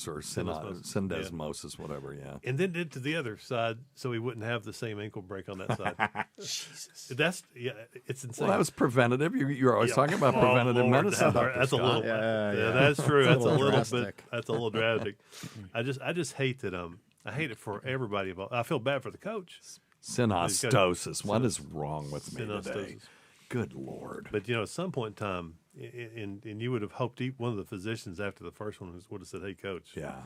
or syndesmosis, whatever. Yeah. And then did to the other side so he wouldn't have the same ankle break on that side. Jesus. It's insane. Well, that was preventative. You're always talking about Oh, preventative Lord, medicine. that's a little. Yeah. That's true. It's a That's a little little bit. drastic. That's a little drastic. I just hate that. I hate it for everybody involved. I feel bad for the coach. Synostosis. What is wrong with me today? Synostosis. Good Lord. But at some point in time, and you would have hoped one of the physicians after the first one would have said, "Hey, coach." Yeah.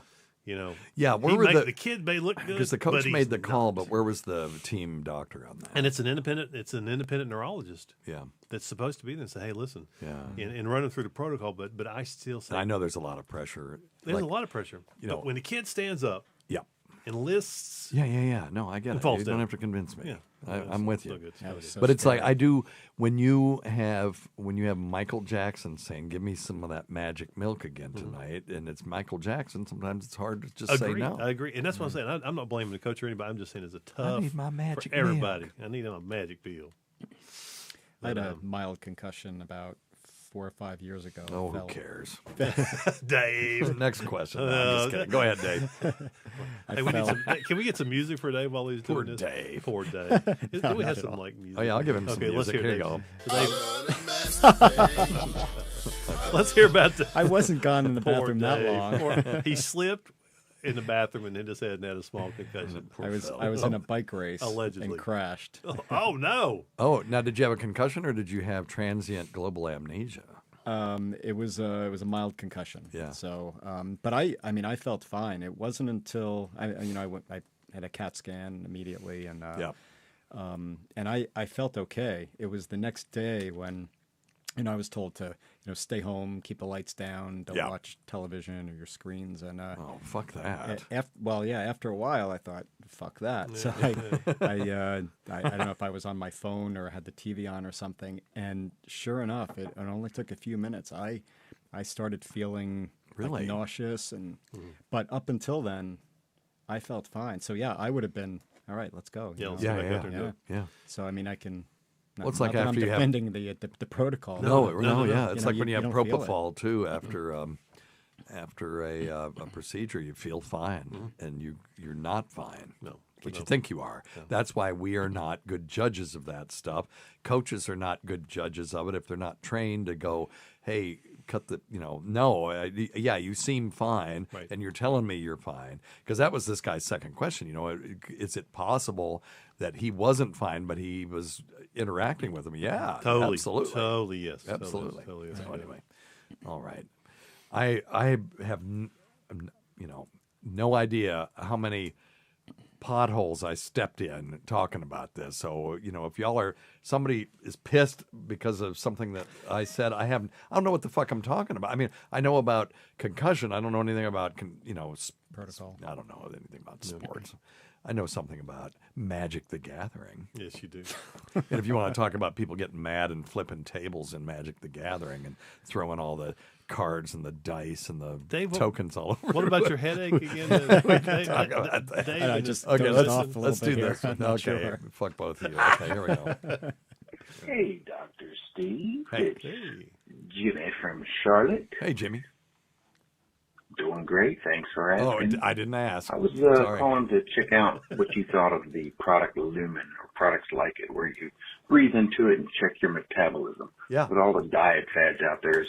Yeah. Where were the kid may look good because the coach but made he's the call, not. but where was the team doctor on that? And it's an independent neurologist. Yeah. That's supposed to be there and say, "Hey, listen." Yeah. And running through the protocol, but I still say And I know there's a lot of pressure. there's a lot of pressure. But when the kid stands up, Yeah. enlists. Yeah. No, I get it. falls You don't down. have to convince me. Yeah. I'm with you. Still good. That was so But it's like scary. I do when you have Michael Jackson saying, "Give me some of that magic milk again tonight," and it's Michael Jackson. Sometimes it's hard to just say Agreed. no. I agree, and that's what I'm saying. I'm not blaming the coach or anybody. I'm just saying it's a tough need my magic for everybody. milk. I need a magic pill. I had a mild concussion about 4 or 5 years ago. Oh, who Fell- cares? Dave. Next question. No, I'm just kidding. Go ahead, Dave. Hey, can we get some music for Dave while he's Poor doing this? Dave. Poor Dave. Do we have some like music? Oh yeah, I'll give him some Okay, let's music. hear Here it. you go. Dave. Let's hear about the. I wasn't gone in the Poor bathroom that Dave. long. He slipped in the bathroom and hit his head and had a small concussion. Poor I was in a bike race Allegedly. and crashed. Oh no! Oh, now did you have a concussion or did you have transient global amnesia? It was a mild concussion. Yeah. So, but I mean, I felt fine. It wasn't until I had a CAT scan immediately, and I felt okay. It was the next day when, I was told to, stay home, keep the lights down, don't watch television or your screens, and Oh, fuck that. after a while, I thought, fuck that. So I don't know if I was on my phone or had the TV on or something, and sure enough, it only took a few minutes. I started feeling Really? nauseous, but up until then, I felt fine. So yeah, I would have been all right. Let's go. Yeah, know? let's get back out there and do it. Yeah. So I mean, I can. Not, Well, it's like not that after I'm you have- defending the protocol. No, yeah. It's like when you have don't feel it. propofol too. After a procedure, you feel fine, and you're not fine. No. But you think you are. That's why we are not good judges of that stuff. Coaches are not good judges of it if they're not trained to go, hey, cut the, yeah, you seem fine, Right. and you're telling me you're fine. Because that was this guy's second question. Is it possible that he wasn't fine, but he was interacting with him? Yeah, Totally. absolutely. Totally, yes. Absolutely. Totally, yes. So anyway, all right. I have, no idea how many potholes I stepped in talking about this. So, if somebody is pissed because of something that I said, I don't know what the fuck I'm talking about. I mean, I know about concussion. I don't know anything about, Protocol. I don't know anything about sports. I know something about Magic the Gathering. Yes, you do. And if you want to talk about people getting mad and flipping tables in Magic the Gathering and throwing all the cards and the dice and the Dave, tokens all over. What about your headache again? We can talk about that. Dave, I just Okay, dozed let's, off a little let's do bit here. this one. I'm not Okay, sure. fuck both of you. Okay, here we go. Hey, Dr. Steve. Hey. It's Jimmy from Charlotte. Hey, Jimmy. Doing great. Thanks for Oh, asking. I didn't ask. I was Sorry. calling to check out what you thought of the product Lumen or products like it, where you breathe into it and check your metabolism. Yeah. With all the diet fads out there, is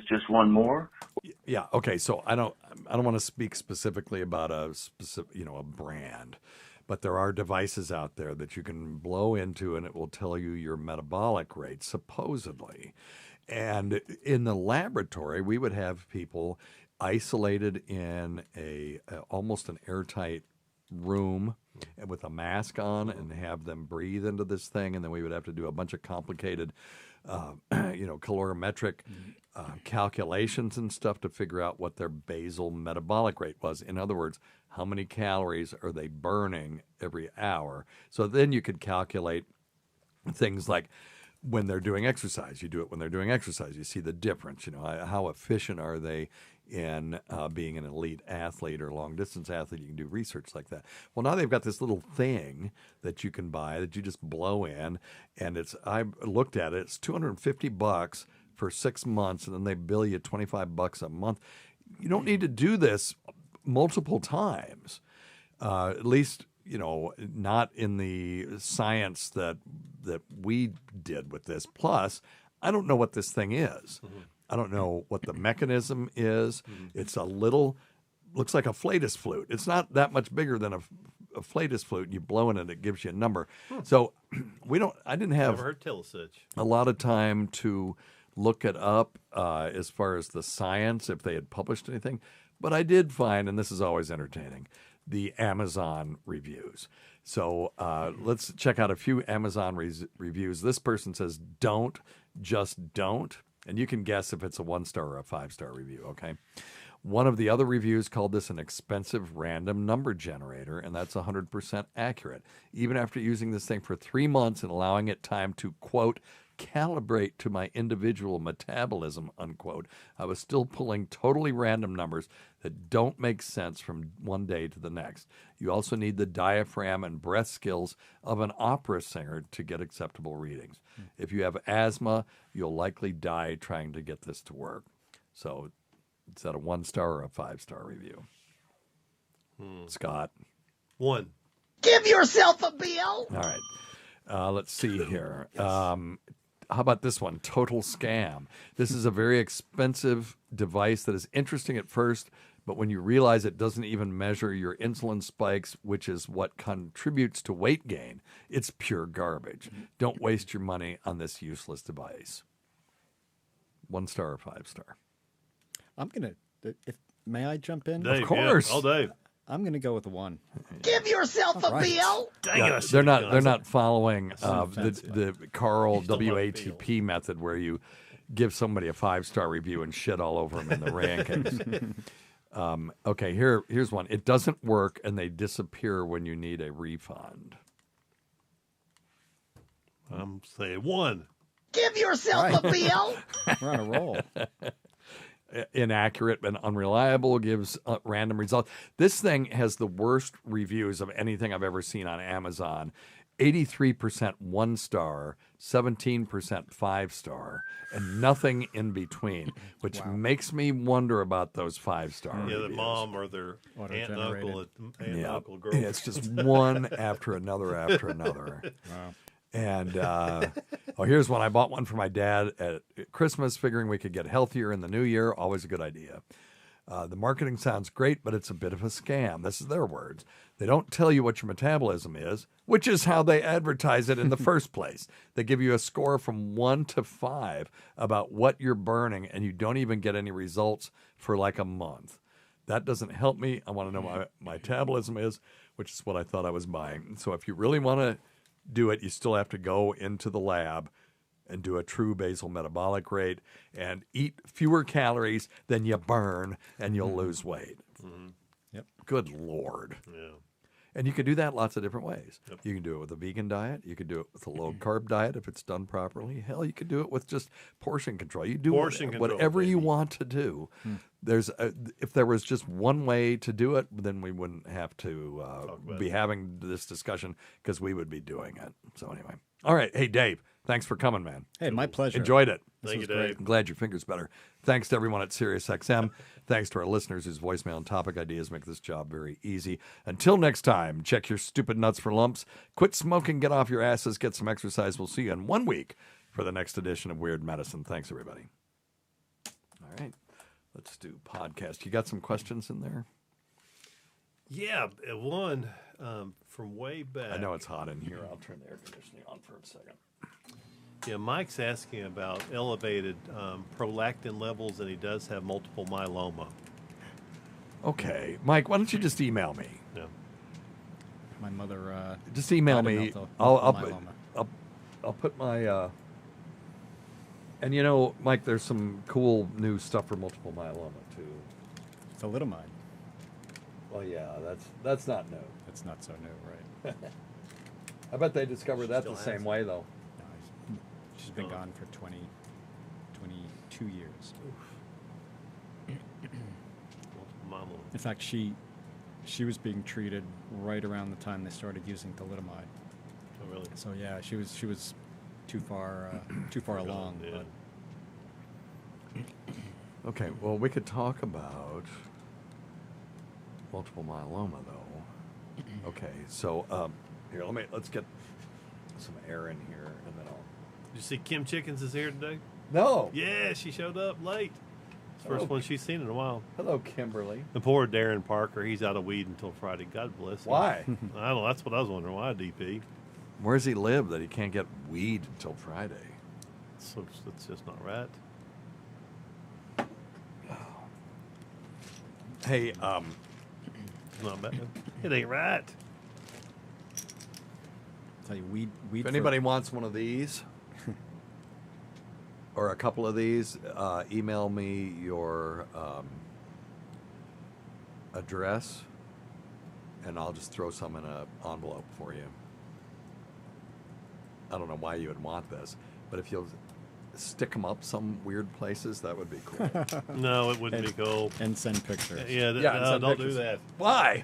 just one more? Yeah. Okay. So I don't want to speak specifically about a brand, but there are devices out there that you can blow into and it will tell you your metabolic rate, supposedly. And in the laboratory, we would have people isolated in almost an airtight room with a mask on and have them breathe into this thing, and then we would have to do a bunch of complicated calorimetric calculations and stuff to figure out what their basal metabolic rate was. In other words, how many calories are they burning every hour? So then you could calculate things like when they're doing exercise. You do it when they're doing exercise. You see the difference. How efficient are they in being an elite athlete or long distance athlete? You can do research like that. Well, now they've got this little thing that you can buy that you just blow in, and I looked at it. It's $250 for 6 months, and then they bill you $25 a month. You don't need to do this multiple times, at least. Not in the science that we did with this. Plus, I don't know what this thing is. Mm-hmm. I don't know what the mechanism is. Mm-hmm. It's looks like a flatus flute. It's not that much bigger than a flatus flute. You blow in it, it gives you a number. So I didn't have Never heard tell of such. a lot of time to look it up as far as the science, if they had published anything. But I did find, and this is always entertaining, the Amazon reviews. So let's check out a few Amazon reviews. This person says, just don't. And you can guess if it's a 1-star or a 5-star review, okay? One of the other reviews called this an expensive random number generator, and that's 100% accurate. Even after using this thing for 3 months and allowing it time to, quote, calibrate to my individual metabolism, unquote, I was still pulling totally random numbers that don't make sense from one day to the next. You also need the diaphragm and breath skills of an opera singer to get acceptable readings. If you have asthma, you'll likely die trying to get this to work. So is that a 1-star or a 5-star review? Scott? 1. Give yourself a bill. All right. Let's see here. How about this one? Total scam. This is a very expensive device that is interesting at first, but when you realize it doesn't even measure your insulin spikes, which is what contributes to weight gain, it's pure garbage. Don't waste your money on this useless device. 1 star or 5 star? I'm going to, may I jump in? Dave, Of course. Yeah. Oh, Dave. I'm going to go with a 1. Give yourself a bill. Dang Yeah, it, I should've they're gone. not following offensive. the Carl Still not WATP method where you give somebody a 5-star review and shit all over them in the rankings. Okay, here's one. It doesn't work and they disappear when you need a refund. I'm saying 1. Give yourself a bill. We're on a roll. Inaccurate and unreliable, gives random results. This thing has the worst reviews of anything I've ever seen on Amazon. 83% 1 star, 17% 5 star, and nothing in between, which makes me wonder about those 5-star Yeah, reviews. the mom or their aunt and uncle, uncle girl. And it's just one after another after another. Wow. And here's one. I bought one for my dad at Christmas, figuring we could get healthier in the new year. Always a good idea. The marketing sounds great, but it's a bit of a scam. This is their words. They don't tell you what your metabolism is, which is how they advertise it in the first place. They give you a score from 1 to 5 about what you're burning, and you don't even get any results for like a month. That doesn't help me. I want to know what my metabolism is, which is what I thought I was buying. So if you really want to do it, you still have to go into the lab and do a true basal metabolic rate and eat fewer calories than you burn, and you'll lose weight. Yep. Good Lord. Yeah. And you can do that lots of different ways. You can do it with a vegan diet. You can do it with a low-carb diet if it's done properly. Hell, you could do it with just portion control. You do Portion control, whatever you baby. want to do. If there was just one way to do it, then we wouldn't have to about be having this discussion because we would be doing it. So anyway. All right. Hey, Dave, thanks for coming, man. Hey, my pleasure. Enjoyed it. Thank you, was great. Dave. I'm glad your finger's better. Thanks to everyone at SiriusXM. Thanks to our listeners whose voicemail and topic ideas make this job very easy. Until next time, check your stupid nuts for lumps. Quit smoking, get off your asses, get some exercise. We'll see you in 1 week for the next edition of Weird Medicine. Thanks, everybody. All right. Let's do podcast. You got some questions in there? Yeah, one from way back. I know it's hot in here. I'll turn the air conditioning on for a second. Yeah, Mike's asking about elevated prolactin levels, and he does have multiple myeloma. Okay. Mike, why don't you just email me? Yeah. My mother. Just email died of me. myeloma. I'll put my. And you know, Mike, there's some cool new stuff for multiple myeloma too. Thalidomide. Well, yeah, that's not new. That's not so new, right? I bet they discovered that still the has same it. way though. No, she's been gone for 22 years. Multiple myeloma. In fact, she was being treated right around the time they started using thalidomide. Oh, really? So yeah, she was too far along. Yeah. But Okay, well, we could talk about multiple myeloma though. Okay, so here, let's get some air in here, and then I'll. Did you see Kim Chickens is here today? No. Yeah, she showed up late. It's the first Oh. one she's seen in a while. Hello, Kimberly. The poor Darren Parker, he's out of weed until Friday. God bless him. Why? I don't know. That's what I was wondering. Why, DP? Where does he live that he can't get weed until Friday? So it's just not right. Hey, It's not bad. It ain't right. tell you, weed. if anybody wants one of these or a couple of these, email me your address, and I'll just throw some in an envelope for you. I don't know why you would want this, but if you'll stick them up some weird places, that would be cool. No, it wouldn't be cool. and send pictures. Yeah, and no, send don't pictures. do that. Why?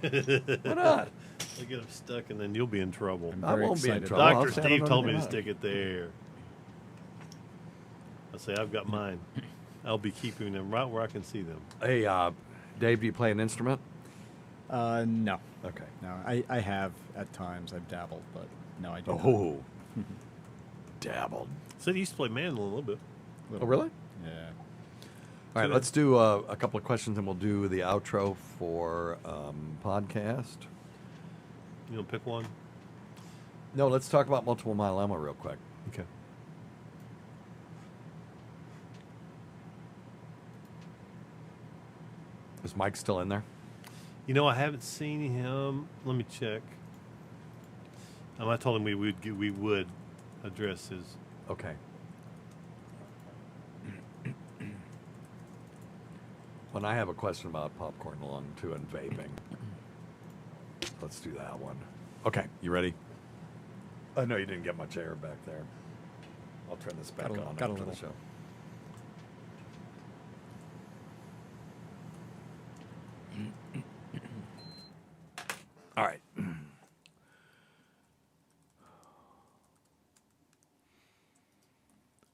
Why not? They'll get them stuck, and then you'll be in trouble. I'm I very won't be in excited. trouble. I'll Dr. stand Steve on told me it. to stick it there. I say, I've got mine. I'll be keeping them right where I can see them. Hey, Dave, do you play an instrument? No. Okay. No, I have at times. I've dabbled, but no, I don't. Oh, dabbled. So he used to play mandolin a little bit. Oh, really? Yeah. All right, let's do a couple of questions, and we'll do the outro for podcast. You know, pick one. No, let's talk about multiple myeloma real quick. Okay. Is Mike still in there? You know, I haven't seen him. Let me check. I told him we would address his. Okay. When I have a question about popcorn lung too and vaping, let's do that one. Okay, you ready? I know you didn't get much air back there. I'll turn this back on got a after the little. show. All right.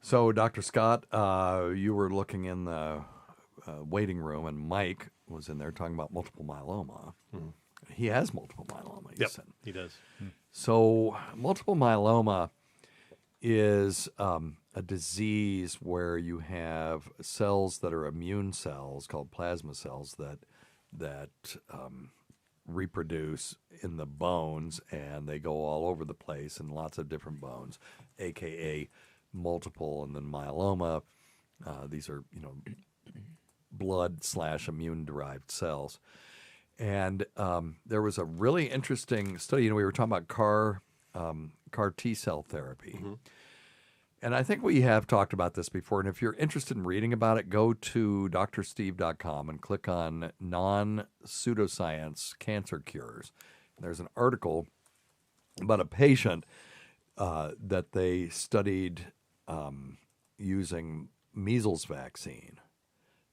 So, Dr. Scott, you were looking in the waiting room, and Mike was in there talking about multiple myeloma. He has multiple myeloma, you Yep, said. he does. So, multiple myeloma is a disease where you have cells that are immune cells called plasma cells that reproduce in the bones, and they go all over the place in lots of different bones, aka multiple, and then myeloma. These are blood/immune derived cells. And there was a really interesting study. We were talking about CAR T cell therapy. And I think we have talked about this before. And if you're interested in reading about it, go to drsteve.com and click on non-pseudoscience cancer cures. There's an article about a patient that they studied using measles vaccine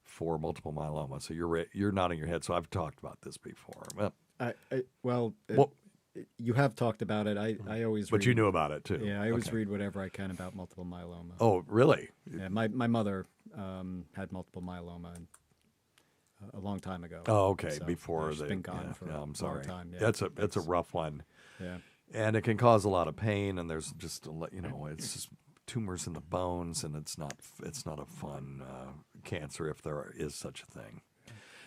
for multiple myeloma. So you're nodding your head. So I've talked about this before. Well, you have talked about it. I always. But read, you knew about it too. Yeah, I always read whatever I can about multiple myeloma. Oh, really? Yeah, my mother had multiple myeloma a long time ago. Oh, okay. So, Before she's they been gone for I'm a sorry. long time. Yeah, That's a rough one. Yeah, and it can cause a lot of pain. And there's just it's just tumors in the bones, and it's not a fun cancer if there is such a thing.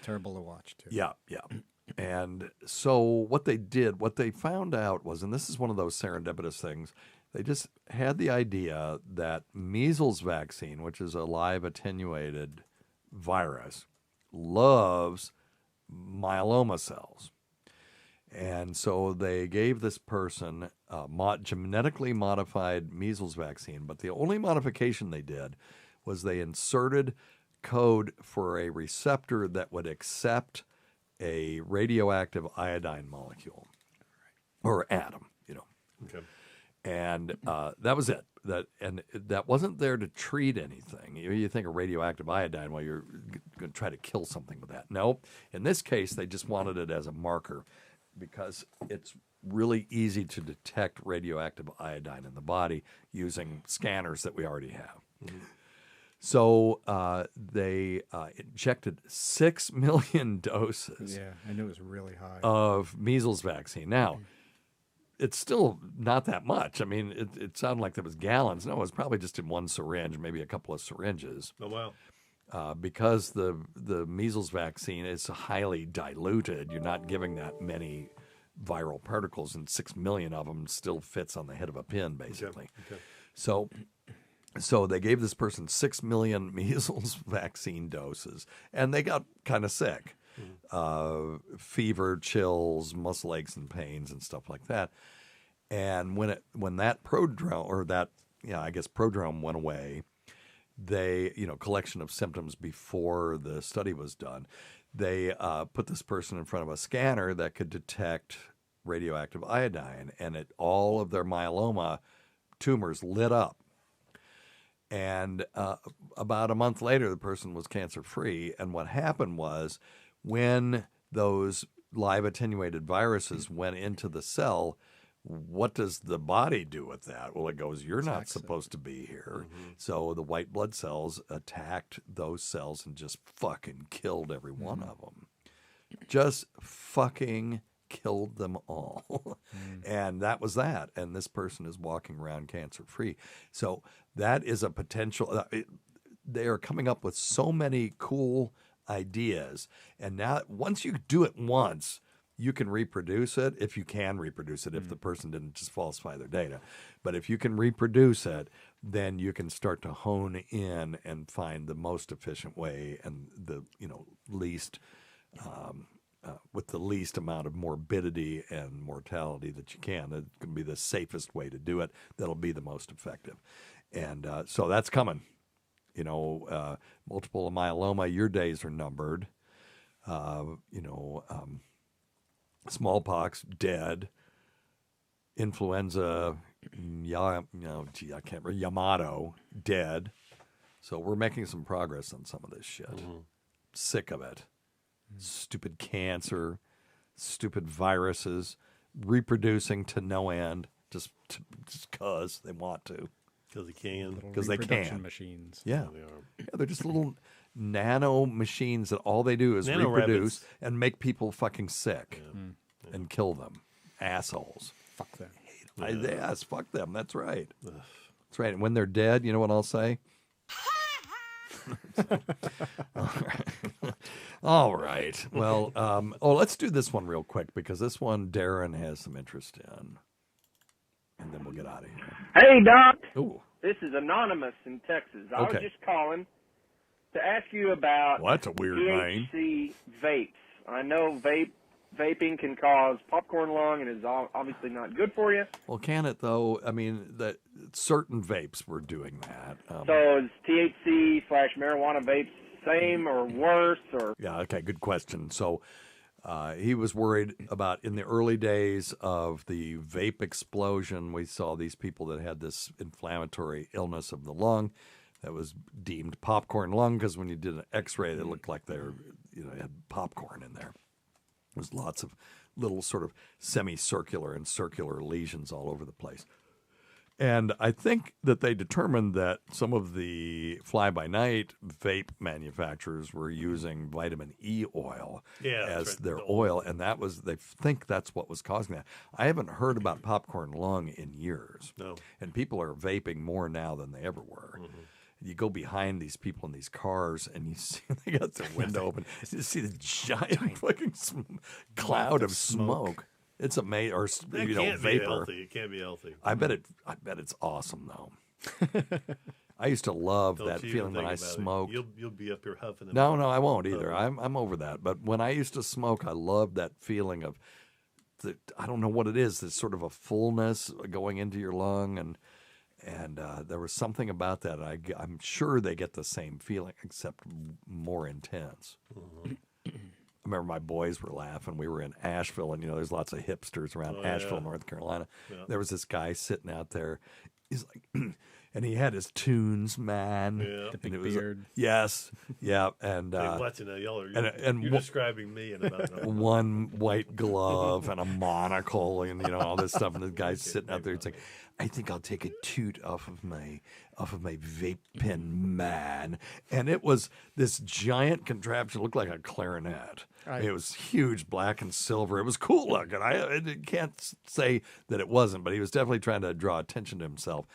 Terrible to watch too. Yeah. And so what they found out was, and this is one of those serendipitous things, they just had the idea that measles vaccine, which is a live attenuated virus, loves myeloma cells. And so they gave this person genetically modified measles vaccine, but the only modification they did was they inserted code for a receptor that would accept a radioactive iodine molecule or atom, Okay. And that was it. That wasn't there to treat anything. You think of radioactive iodine, well, you're going to try to kill something with that. No, in this case, they just wanted it as a marker because it's really easy to detect radioactive iodine in the body using scanners that we already have. Mm-hmm. So they injected 6 million doses. Yeah, I knew it was really high. Of measles vaccine. Now, it's still not that much. I mean, it sounded like there was gallons. No, it was probably just in one syringe, maybe a couple of syringes. Oh, wow. Because the measles vaccine is highly diluted, you're not giving that many viral particles, and 6 million of them still fits on the head of a pin, basically. Okay. So they gave this person 6 million measles vaccine doses, and they got kind of sick. Fever, chills, muscle aches and pains and stuff like that. And when that prodrome went away, they, collection of symptoms before the study was done, they put this person in front of a scanner that could detect radioactive iodine, and all of their myeloma tumors lit up. And about a month later, the person was cancer-free. And what happened was, when those live attenuated viruses went into the cell, what does the body do with that? Well, it goes, you're not supposed to be here. Mm-hmm. So the white blood cells attacked those cells and just fucking killed every one of them. Just fucking killed them all. And that was that. And this person is walking around cancer-free. So that is a potential. They are coming up with so many cool ideas. And now, once you do it once, you can reproduce it, if you can reproduce it, if the person didn't just falsify their data. But if you can reproduce it, then you can start to hone in and find the most efficient way and the least with the least amount of morbidity and mortality that you can. It can be the safest way to do it. That'll be the most effective. And so that's coming. Multiple myeloma, your days are numbered. Smallpox, dead. Influenza, I can't remember, Yamato, dead. So we're making some progress on some of this shit. Sick of it. Stupid cancer, stupid viruses, reproducing to no end, just because they want to. Because they can. Because they can. Machines. Yeah. They are. Yeah, they're just little nano machines that all they do is Nano reproduce rabbits. and make people fucking sick and kill them. Assholes. Fuck them. Yes, fuck them. That's right. That's right. And when they're dead, you know what I'll say? All right. Well, let's do this one real quick because this one Darren has some interest in. And then we'll get out of here. Hey, Doc. Ooh. This is Anonymous in Texas. I was Okay. just calling to ask you about Well, that's a weird name. THC vapes. I know vaping can cause popcorn lung and is obviously not good for you. Well, can it though? I mean, certain vapes were doing that. So is THC/marijuana vapes same or worse or? Yeah. Okay. Good question. So he was worried about in the early days of the vape explosion. We saw these people that had this inflammatory illness of the lung that was deemed popcorn lung because when you did an X-ray, it looked like they were, had popcorn in there. There was lots of little sort of semicircular and circular lesions all over the place. And I think that they determined that some of the fly-by-night vape manufacturers were using vitamin E oil as their oil, and they think that's what was causing that. I haven't heard about popcorn lung in years. No. And people are vaping more now than they ever were. You go behind these people in these cars, and you see they got their window open. You see the giant fucking cloud of smoke. It's amazing, or That vapor. can't be healthy. It can't be healthy. I bet it's awesome though. I used to love Don't that you feeling even when I think about it. smoked. You'll be up here huffing. No, I won't either. I'm over that. But when I used to smoke, I loved that feeling of I don't know what it is. This sort of a fullness going into your lung, and there was something about that. I'm sure they get the same feeling, except more intense. I remember my boys were laughing. We were in Asheville, and there's lots of hipsters around Asheville, North Carolina. Yeah. There was this guy sitting out there. He's like, and he had his tunes, man. Yeah. The big And it was beard. Yes, yeah, and Hey, watching that, y'all are, and you're describing me in about one white glove and a monocle, and all this stuff. And the guy's sitting out there. It's like, I think I'll take a toot off of my vape pen, man. And it was this giant contraption, looked like a clarinet. It was huge, black and silver. It was cool looking. I can't say that it wasn't, but he was definitely trying to draw attention to himself.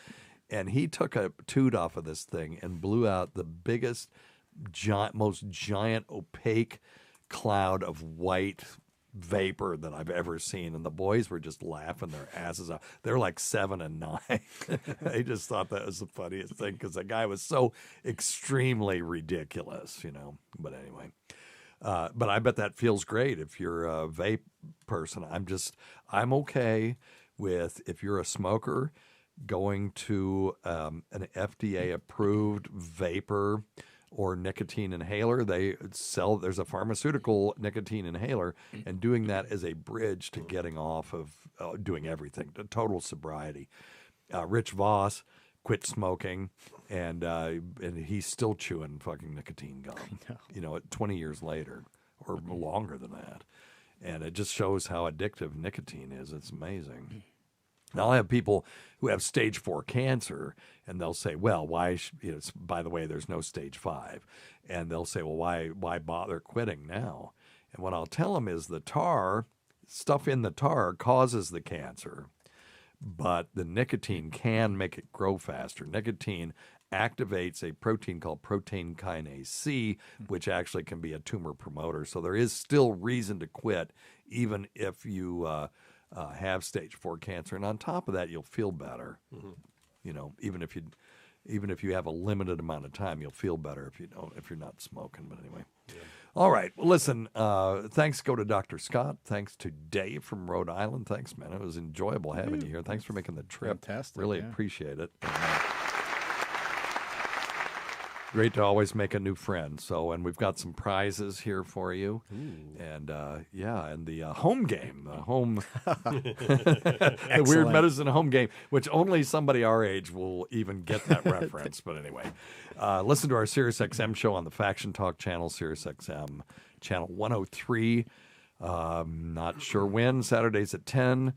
And he took a toot off of this thing and blew out the biggest, most giant, opaque cloud of white vapor that I've ever seen. And the boys were just laughing their asses off. They're like 7 and 9. They just thought that was the funniest thing because the guy was so extremely ridiculous, But anyway. But I bet that feels great if you're a vape person. I'm okay with, if you're a smoker, going to an FDA-approved vapor or nicotine inhaler. There's a pharmaceutical nicotine inhaler, and doing that as a bridge to getting off of doing everything, to total sobriety. Rich Voss quit smoking, and he's still chewing fucking nicotine gum. 20 years later, or longer than that. And it just shows how addictive nicotine is. It's amazing. Now, I'll have people who have stage 4 cancer, and they'll say, well, why, by the way, there's no stage 5. And they'll say, well, why bother quitting now? And what I'll tell them is the tar stuff in the tar causes the cancer, but the nicotine can make it grow faster. Nicotine activates a protein called protein kinase C, which actually can be a tumor promoter. So there is still reason to quit, even if you have stage 4 cancer. And on top of that, you'll feel better. You know, even if you have a limited amount of time, you'll feel better if you're not smoking. But anyway. All right. Well, listen, thanks go to Dr. Scott. Thanks to Dave from Rhode Island. Thanks, man. It was enjoyable having you here. Thanks for making the trip. Fantastic. Really yeah. appreciate it. Great to always make a new friend. So, and we've got some prizes here for you. And and the home game, the Weird Medicine home game, which only somebody our age will even get that reference. But anyway, listen to our SiriusXM show on the Faction Talk channel, SiriusXM channel 103. Not sure when. Saturdays at 10,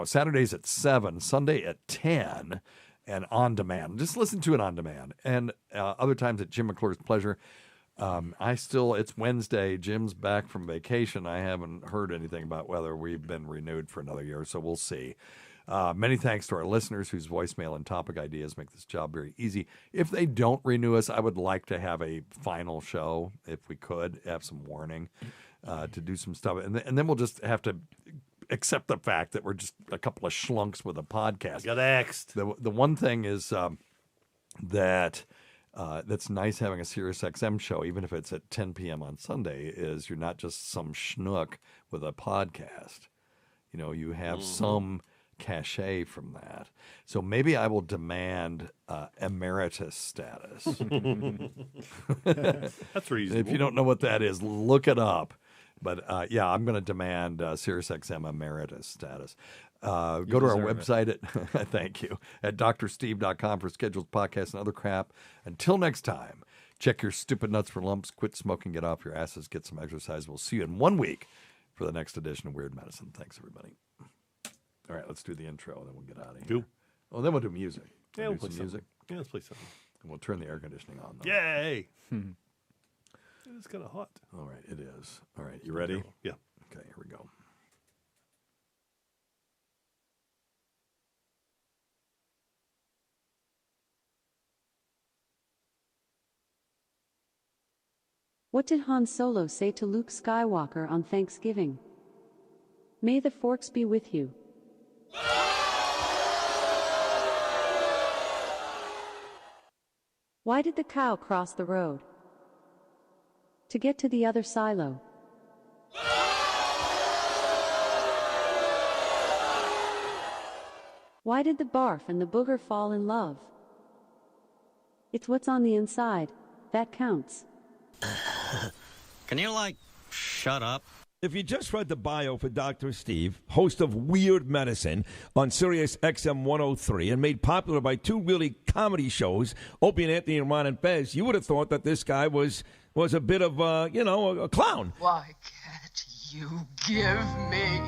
Saturdays at 7, Sunday at 10. And on demand. Just listen to it on demand. And other times at Jim McClure's pleasure. It's Wednesday. Jim's back from vacation. I haven't heard anything about whether we've been renewed for another year, so we'll see. Many thanks to our listeners whose voicemail and topic ideas make this job very easy. If they don't renew us, I would like to have a final show, if we could, have some warning to do some stuff. And then we'll just have to accept the fact that we're just a couple of schlunks with a podcast. Got axed. The one thing is that's nice having a SiriusXM show, even if it's at 10 p.m. on Sunday, is you're not just some schnook with a podcast. You know, you have some cachet from that. So maybe I will demand emeritus status. That's reasonable. If you don't know what that is, look it up. But I'm going to demand SiriusXM emeritus status. Go to our website at thank you at drsteve.com for scheduled podcasts and other crap. Until next time, check your stupid nuts for lumps, quit smoking, get off your asses, get some exercise. We'll see you in 1 week for the next edition of Weird Medicine. Thanks, everybody. All right, let's do the intro, and then we'll get out of here. Cool. Oh, then we'll do music. Yeah, we'll do play some music. Yeah, let's play something. And we'll turn the air conditioning on, though. Yay! It's kind of hot. All right, it is. All right, you ready? Yeah. Okay, here we go. What did Han Solo say to Luke Skywalker on Thanksgiving? May the forks be with you. Why did the cow cross the road? To get to the other silo. Why did the barf and the booger fall in love? It's what's on the inside that counts. Can you, shut up? If you just read the bio for Dr. Steve, host of Weird Medicine on Sirius XM 103 and made popular by two really comedy shows, Opie and Anthony and Ron and Fez, you would have thought that this guy was a bit of, a clown. Why can't you give me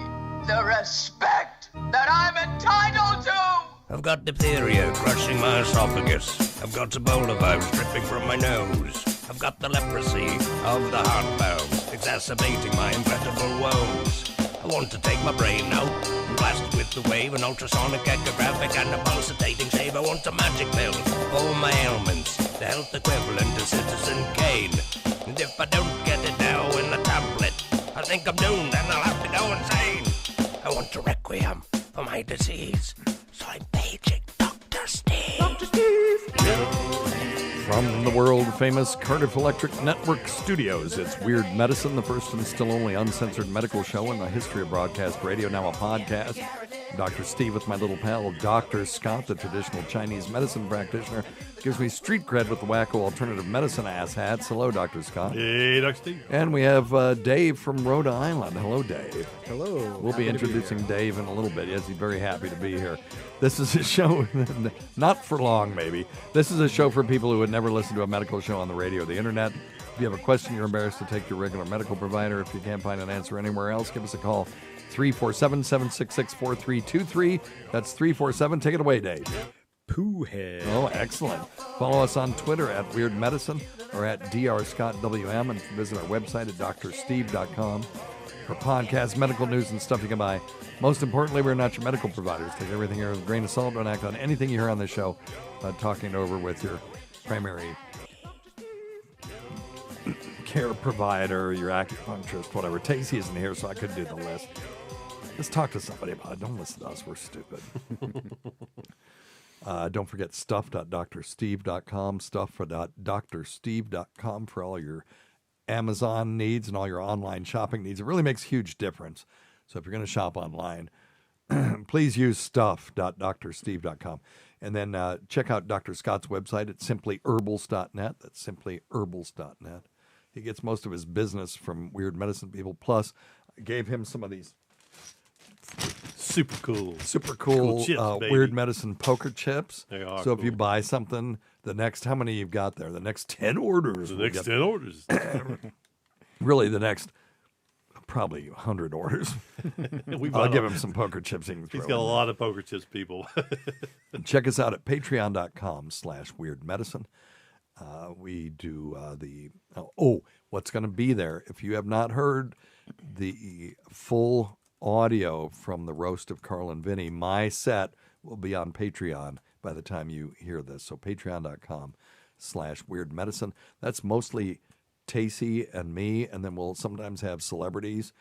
the respect that I'm entitled to? I've got diphtheria crushing my esophagus. I've got Ebola virus dripping from my nose. I've got the leprosy of the heart valve, exacerbating my incredible woes. I want to take my brain out and blast it with the wave, an ultrasonic, echographic, and a pulsating shave. I want a magic pill for all my ailments, the health equivalent to Citizen Kane. And if I don't get it now in a tablet, I think I'm doomed and I'll have to go insane. I want a requiem for my disease, so I'm paging Dr. Steve. Dr. Steve! From the world-famous Cardiff Electric Network studios, it's Weird Medicine, the first and still only uncensored medical show in the history of broadcast radio, now a podcast. Dr. Steve with my little pal, Dr. Scott, the traditional Chinese medicine practitioner, gives me street cred with the wacko alternative medicine ass hats. Hello, Dr. Scott. Hey, Dr. Steve. And we have Dave from Rhode Island. Hello, Dave. Hello. We'll be introducing Dave in a little bit. Yes, he's very happy to be here. This is a show, not for long, maybe. This is a show for people who would never listen to a medical show on the radio or the internet. If you have a question you're embarrassed to take to your regular medical provider, if you can't find an answer anywhere else, give us a call. 347-766-4323. That's 347. Take it away, Dave. Pooh Head. Oh, excellent. Follow us on Twitter at Weird Medicine or at drscottwm, and visit our website at drsteve.com for podcasts, medical news, and stuff you can buy. Most importantly, we're not your medical providers. Take everything here with a grain of salt. Don't act on anything you hear on this show. Talking it over with your primary care provider, your acupuncturist, whatever. Tacy isn't here, so I couldn't do the list. Just talk to somebody about it. Don't listen to us. We're stupid. Don't forget stuff.drsteve.com, stuff.drsteve.com for all your Amazon needs and all your online shopping needs. It really makes a huge difference. So if you're going to shop online, please use stuff.drsteve.com. And then check out Dr. Scott's website at simplyherbals.net. That's simplyherbals.net. He gets most of his business from Weird Medicine people. Plus, I gave him some of these super cool chips, Weird Medicine poker chips. They are so if cool. you buy something, the next, how many you've got there? The next 10 orders. The next 10 orders. Really, the next probably 100 orders. I'll give him some poker chips. He can throw He's got a in lot of poker chips, people. Check us out at patreon.com/weirdmedicine. We do what's going to be there. If you have not heard the full audio from the roast of Carl and Vinny, my set will be on Patreon by the time you hear this. So patreon.com/weirdmedicine. That's mostly Tacy and me, and then we'll sometimes have celebrities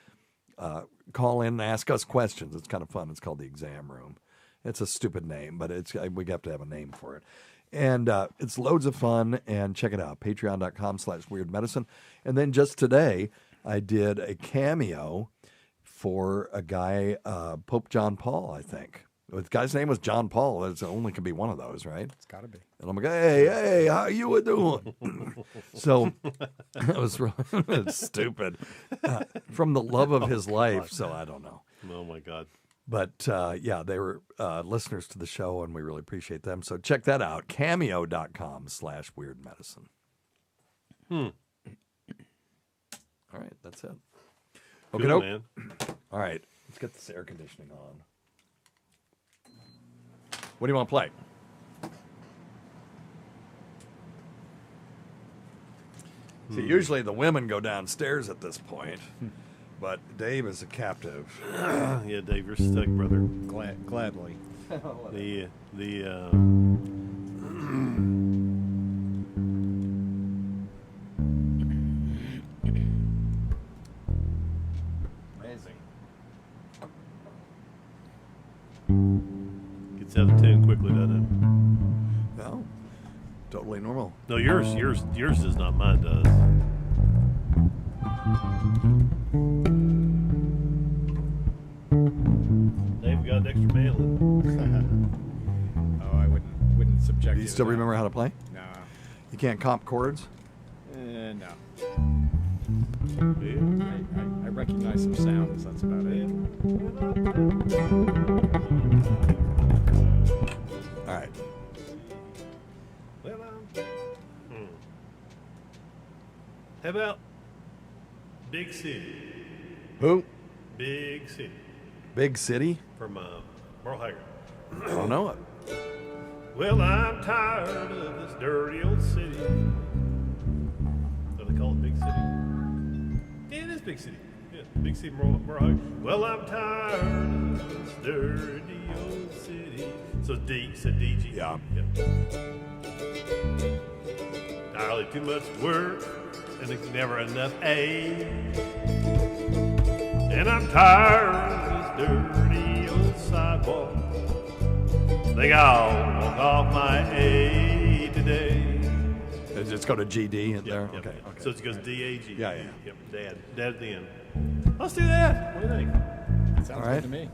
call in and ask us questions. It's kind of fun. It's called the Exam Room. It's a stupid name, but we have to have a name for it. And it's loads of fun, and check it out, patreon.com/weirdmedicine. And then just today, I did a cameo for a guy, Pope John Paul, I think. The guy's name was John Paul. It only could be one of those, right? It's got to be. And I'm like, hey, how you doing? So it was it's stupid. From the love of his life, so I don't know. Oh, my God. But, yeah, they were listeners to the show, and we really appreciate them. So check that out, cameo.com/weirdmedicine. All right, that's it. Okay, Cool, man. All right, let's get this air conditioning on. What do you want to play? See, usually the women go downstairs at this point, but Dave is a captive. Yeah, Dave, you're stuck, brother. Gladly. Amazing. Gets out of tune quickly, doesn't it? No, totally normal. No, yours does not. Mine does. Dave got an extra mailing. Oh, I wouldn't subject Do you still to that. remember how to play? No. You can't comp chords? No. I recognize some sounds. That's about it. All right. How about Big City? Who? Big City. Big City? From Merle Haggard. I don't know it. Well, I'm tired of this dirty old city. So they call it Big City? Yeah, it is Big City. Yeah, Big City, Merle Haggard. Well, I'm tired of this dirty old city. So D, said DG. Yeah. Entirely too much work, and there's never enough A. And I'm tired of this dirty old sidewalk. They all walk off my A today. Just go to GD in there? Yep. Okay. So it goes D-A-G. Yeah. Yep, Dad at the end. Let's do that. What do you think? Sounds All right. good to me.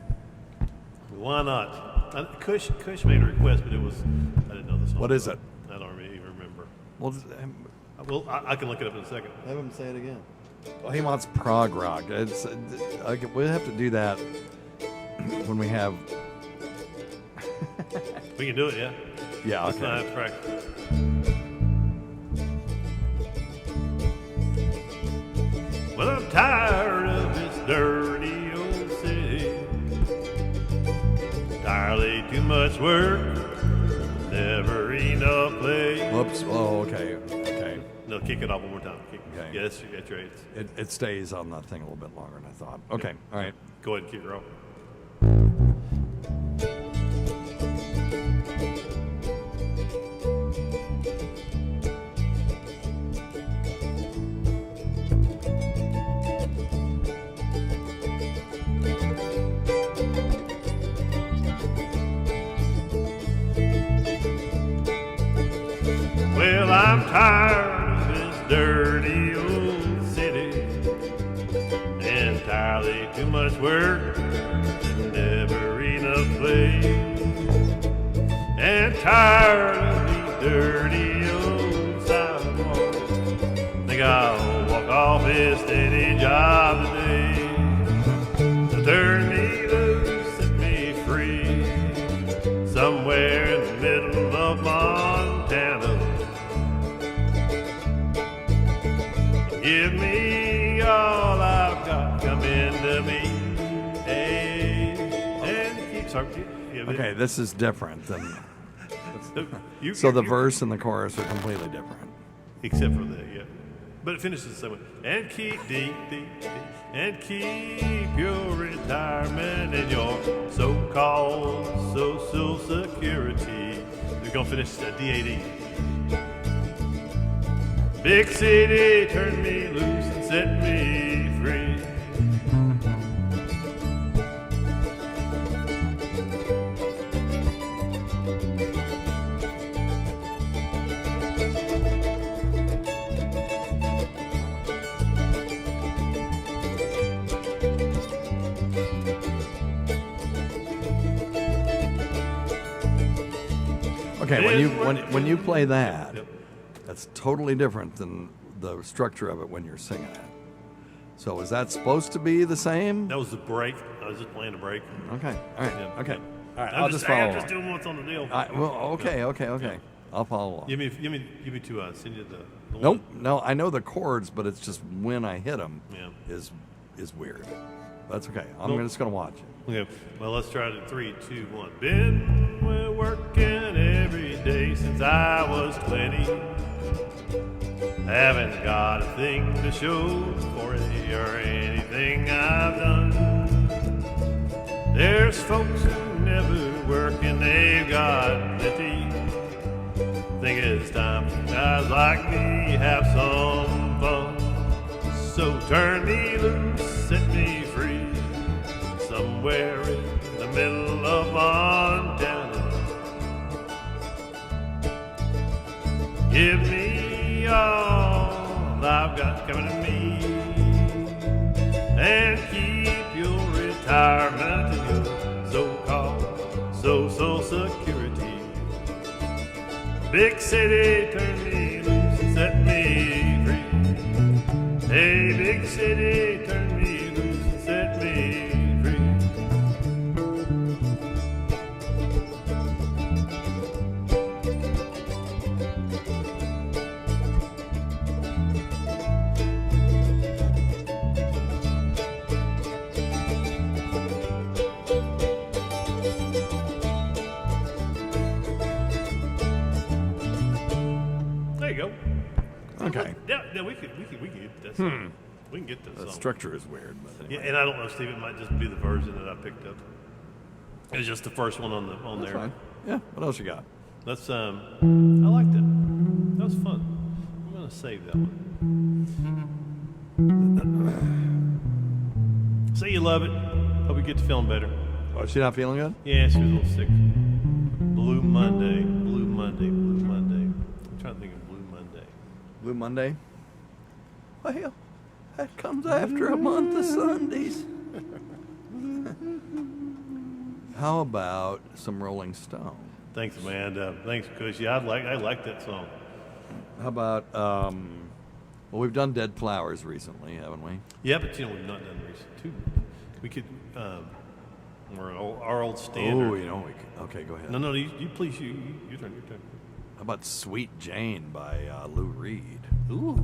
Why not? Kush made a request, but I didn't know the song. What is it? I don't even remember. Well, I can look it up in a second. have him say it again. Well, he wants prog rock. We'll have to do that when we have. We can do it, yeah? Yeah, Let's okay. not have to practice. Well, I'm tired of this dirty old city. Entirely too much work. never enough play. Whoops. Oh, okay. Okay. No, kick it off one more time. Okay. Yeah, that's right. It stays on that thing a little bit longer than I thought. Okay. All right. Go ahead and keep it rolling. Well, I'm tired of this dirty old city. Entirely too much work and never enough play. And tired of these dirty old sidewalks. Think I'll walk off this steady job today. So turn me loose, set me free. Somewhere in the middle of Montana. Give me all I've got, come into me. And keep sorry. Okay, this is different than. You- So the you- verse and the chorus are completely different. Except for that, yeah. But it finishes the same way. And keep and keep your retirement and your so-called social security. We're gonna finish at DAD. Big city, turn me loose and set me free. Okay, when you play that, that's totally different than the structure of it when you're singing it. So is that supposed to be the same? That was the break. I was just playing a break. Okay. All right. Yeah. Okay. All right. I'm I'll just follow I'm along. just doing what's on the deal. Okay. I'll follow along. Give me two. Send you the Nope. No, I know the chords, but it's just when I hit them Yeah. is weird. That's okay. I'm Nope. just gonna watch it. Okay, well, let's try it at 3, 2, 1. Been working every day since I was 20. Haven't got a thing to show for it or anything I've done. There's folks who never work and they've got plenty. Think it's time for guys like me have some fun. So turn me loose, set me free. Somewhere in the middle of Montana. Give me all I've got coming to me. And keep your retirement and your so-called social security. Big city, turn me loose and set me free. Hey, big city, turn me loose and set me free. There you go. Okay. Yeah, we could get this. We can get this. The song. structure is weird, but Yeah, anyway. and I don't know, Steve. It might just be the version that I picked up. It's just the first one on That's there. fine. Yeah. What else you got? That's I liked it. That was fun. I'm gonna save that one. Say you love it. Hope you get to feeling better. Oh, is she not feeling good? Yeah, she was a little sick. Blue Monday. I'm trying to think of Blue Monday. Blue Monday. Well, that comes after a month of Sundays. How about some Rolling Stone? Thanks, man. Thanks, Cushy. I like that song. How about well, we've done Dead Flowers recently, haven't we? Yeah, but we've not done recent too. We could, our old standard. Oh, we could, okay, go ahead. No, you please, your turn. How about Sweet Jane by Lou Reed? Ooh,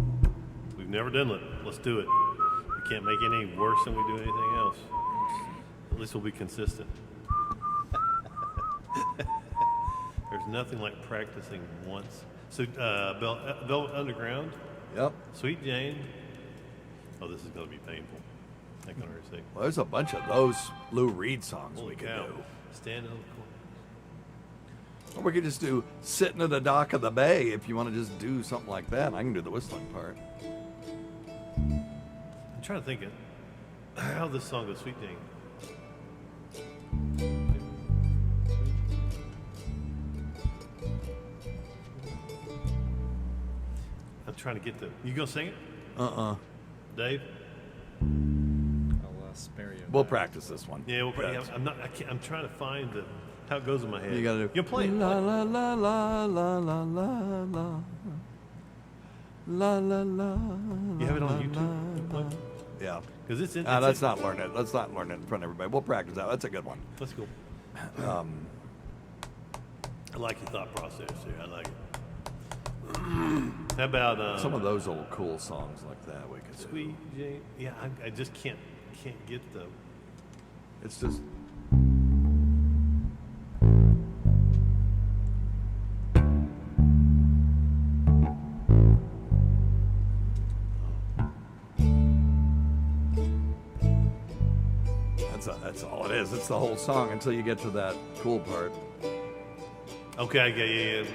we've never done it. Let's do it. We can't make it any worse than we do anything else. At least we'll be consistent. There's nothing like practicing once. So, Velvet Underground. Yep. Sweet Jane. Oh, this is going to be painful. I can already see. Well, there's a bunch of those Lou Reed songs Holy we could cow. do. Stand on the corner. Or we could just do Sitting at the Dock of the Bay if you want to just do something like that. I can do the whistling part. I'm trying to think of how this song goes, Sweet Jane. I'm trying to get the. You gonna sing it? Dave? I'll spare you. We'll practice this one. Yeah, I'm not. I can't. I'm trying to find how it goes in my head. You gotta do. You play it. La la la la la la la la. La la la. You have it on YouTube? Yeah. Because it's in. Let's not learn it. Let's not learn it in front of everybody. We'll practice that. That's a good one. That's cool. I like your thought process here. I like it. How about some of those old cool songs like that we could do. Sweet Jane? Yeah, I just can't get the. It's just. That's all it is. It's the whole song until you get to that cool part. Okay, yeah.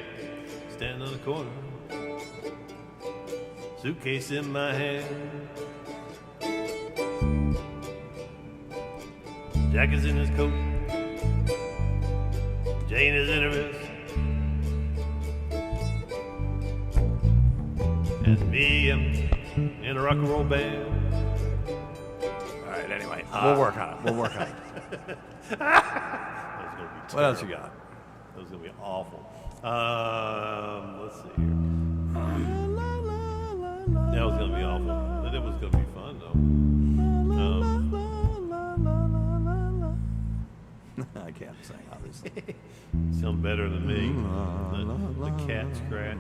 Standing on the corner, suitcase in my hand, Jack is in his coat, Jane is in her vest, and me, I'm in a rock and roll band. All right, anyway, we'll work on it. What else you got? That was going to be awful. Let's see here. That was going to be awful. But it was going to be fun, though. I can't sing, obviously. Sound better than me. The cat scratch.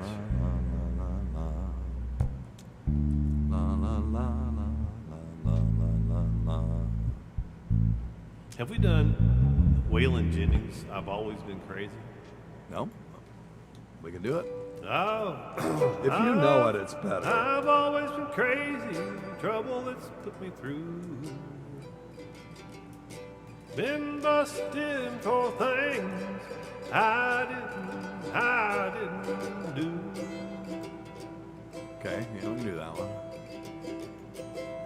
Have we done Waylon Jennings? I've always been crazy. No. We can do it. Oh. If you know it, it's better. I've always been crazy. Trouble that's put me through. Been busted for things I didn't do. Okay, you don't do that one.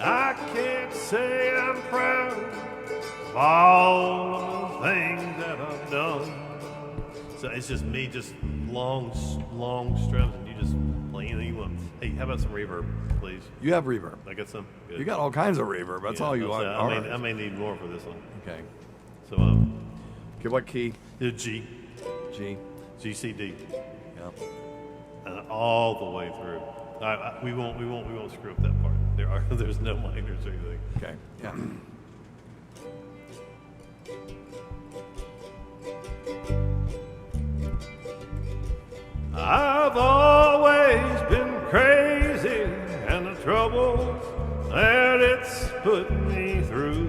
I can't say I'm proud of all of the things that I've done. So it's just me, just long strums, and you just play anything you want. Hey, how about some reverb, please? You have reverb. I got some. Good. You got all kinds of reverb. That's all you want. I may need more for this one. Okay. So, okay, what key? G. G. G, C, D. Yep. All the way through. We won't screw up that part. There's no minors or anything. Okay. Yeah. I've always been crazy, and the troubles that it's put me through.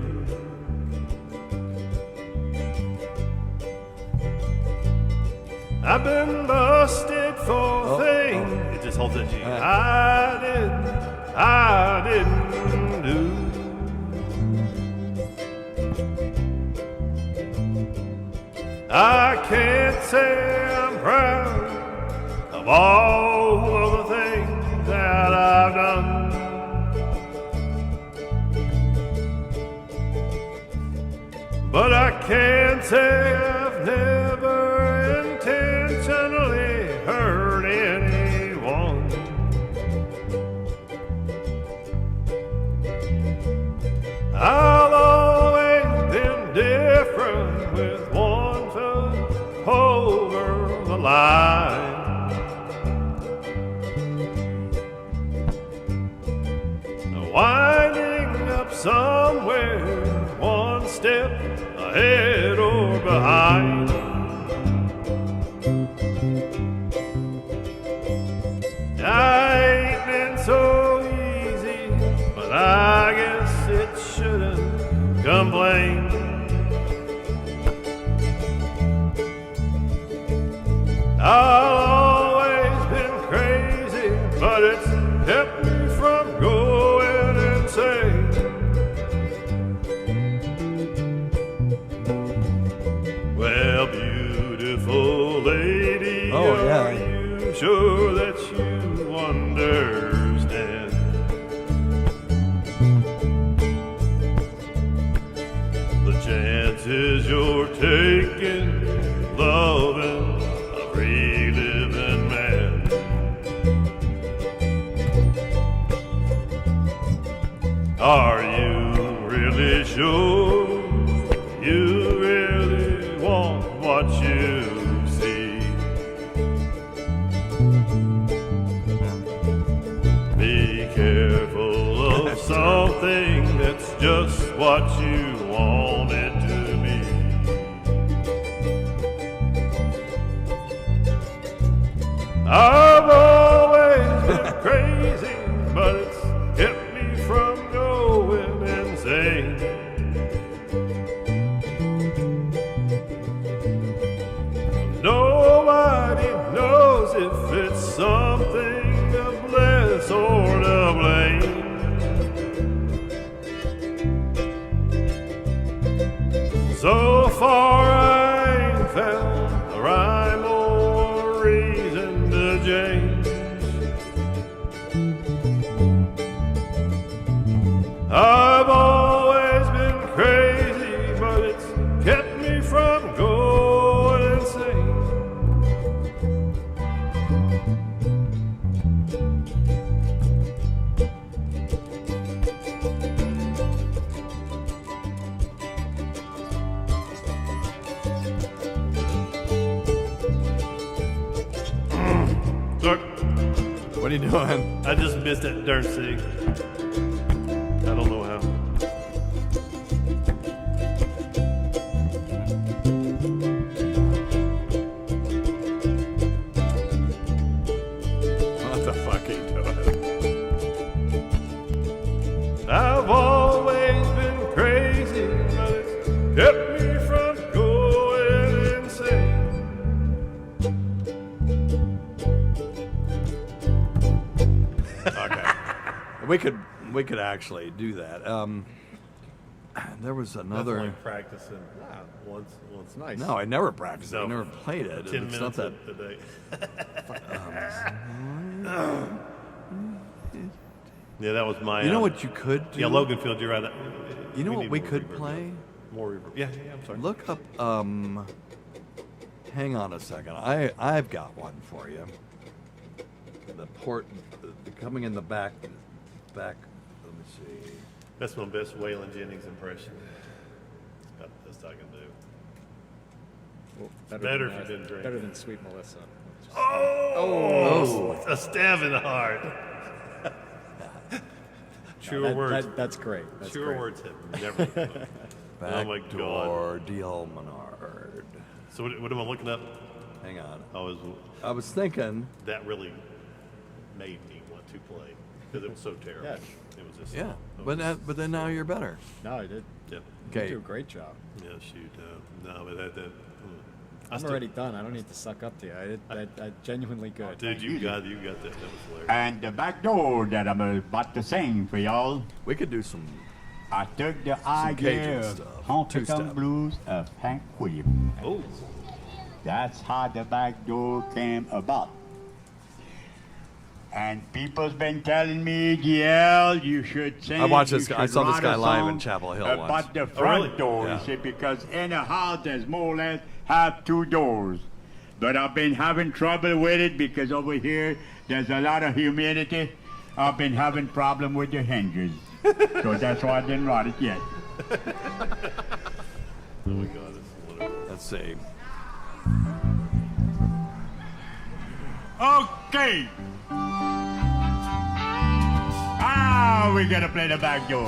I've been busted for things. It just holds that G. I didn't do. I can't say I'm proud of all of the things that I've done. But I can say I've never intentionally hurt anyone. I've always been different with one foot over the line. Winding up somewhere, one step ahead or behind. yeah. Are you sure that you understand? The chances you're taking, loving a free living man. Are you really sure you really want what you see? Be careful of something that's just what you want it to be. I've always been crazy, but it's kept me from going insane. Nobody knows if it's something to bless or to blame. So far I ain't found a rhyme or a reason to change. I've always been crazy, but it's kept me from going insane. Look, what are you doing? I just missed that darn thing. I don't know how. What the fuck are you doing? I've always been crazy, but it's kept me from going insane. Okay. We could actually do that. There was another. Definitely practicing once. Nice. No, I never practiced it. I No. never played it. 10 It's minutes not that. a day. Yeah, that was my. You know what you could do? Yeah, Logan Field, you're right. You know what need we more could reverb, play? yeah. More reverb. Yeah, I'm sorry. Look up. Hang on a second. I've got one for you. The port coming in the back. Let me see. That's my best Waylon Jennings impression. It's about the best I can do. Well, Better than, if you didn't drink. Better than Sweet Melissa. Oh, a stab in the heart. Truer words. That's great. That's Truer great. words have never been spoken. Oh my Backdoor God. deal Menard. So what am I looking up? Hang on. I was thinking. That really made me want to play because it was so terrible. Yeah. It was just Yeah, but then now you're better. No, I did. Yeah. Okay. You do a great job. Yes, you do. No, but that I'm already done. I don't need to suck up to you. I genuinely good. Dude, you got that. That was hilarious. And the back door that I'm about to sing for y'all. We could do some. I took the Cajun idea of stuff. Honky Two-step. Tonk Blues of Hank Williams. Oh. That's how the back door came about. And people's been telling me, yeah, you should sing. I watched this you guy. I should saw this write guy a live in song Chapel Hill about once. the front really? door, Yeah. you see, because in a house there's more or less have two doors. But I've been having trouble with it because over here there's a lot of humidity. I've been having problem with the hinges. So that's why I didn't write it yet. Oh my God, this is wonderful. Let's see. Okay. We gotta play the back door.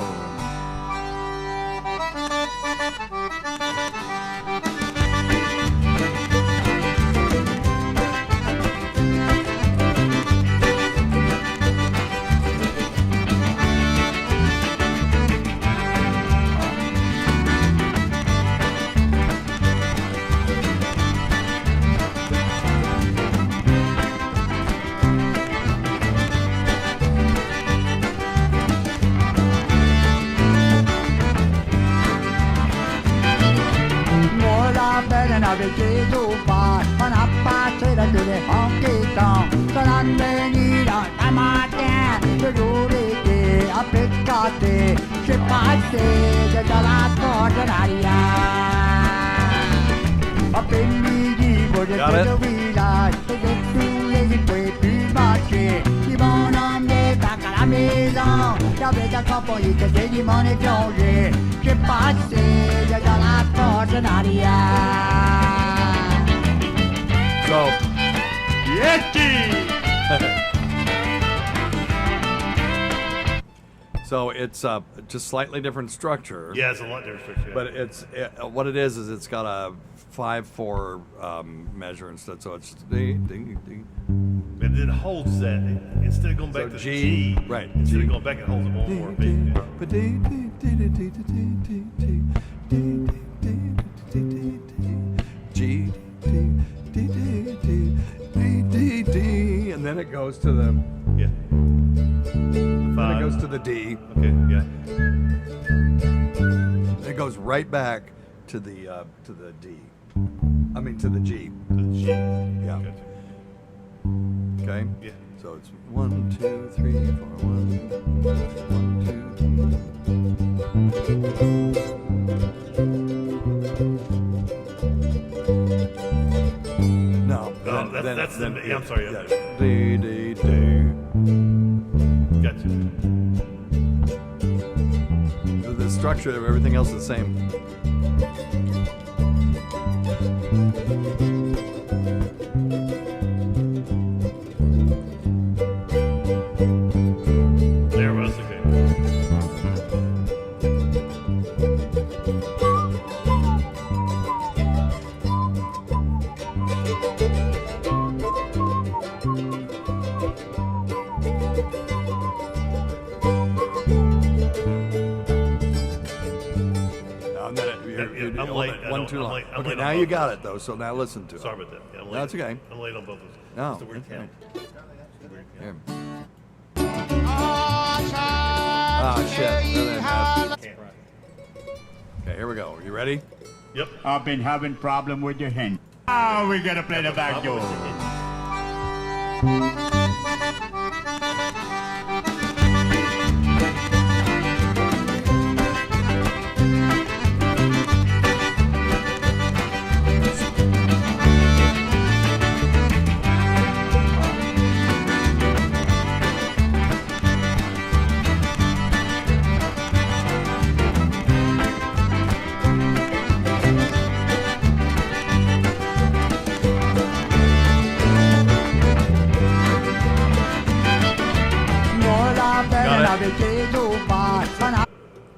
Ngồi là bé này nào về chế dù bà, con áp ba chơi đánh で本気とその上にの玉でそれでアペッカで出発でドラッグとなりやUp in the for the Villa, the two-legged baby market. You want on the back of the maison. The better couple you can get him on a Jolie. Chip out, say, the dollar for the Nadia. So, Yeti! So it's just slightly different structure. Yeah, it's a lot different structure. Yeah. But it's what it is it's got a 5/4 measure instead, so it's ding ding ding. And then it holds that instead of going back to G, G. right? Instead G. of going back, it holds it one more G, D, and then it goes to the Then it goes to the D. Okay, yeah. It goes right back to the D. I mean to the G. To the G. Yeah. Okay. Yeah. So it's 1, 2, 3, 4, 1, 2. No. That's the. Yeah, I'm sorry. Yeah. Yeah. D, D, D. Gotcha. The structure of everything else is the same. There was the game. I'm late. One too long. I'm Okay, late now on you both got those. it though. So now listen to it. Sorry about that. Yeah, I'm late. That's okay. I'm late on both of those. No, It's the weird okay. count. Here. Ah, shit. Okay, here we go. You ready? Yep. I've been having problem with your hand. Oh, we gotta play the back door.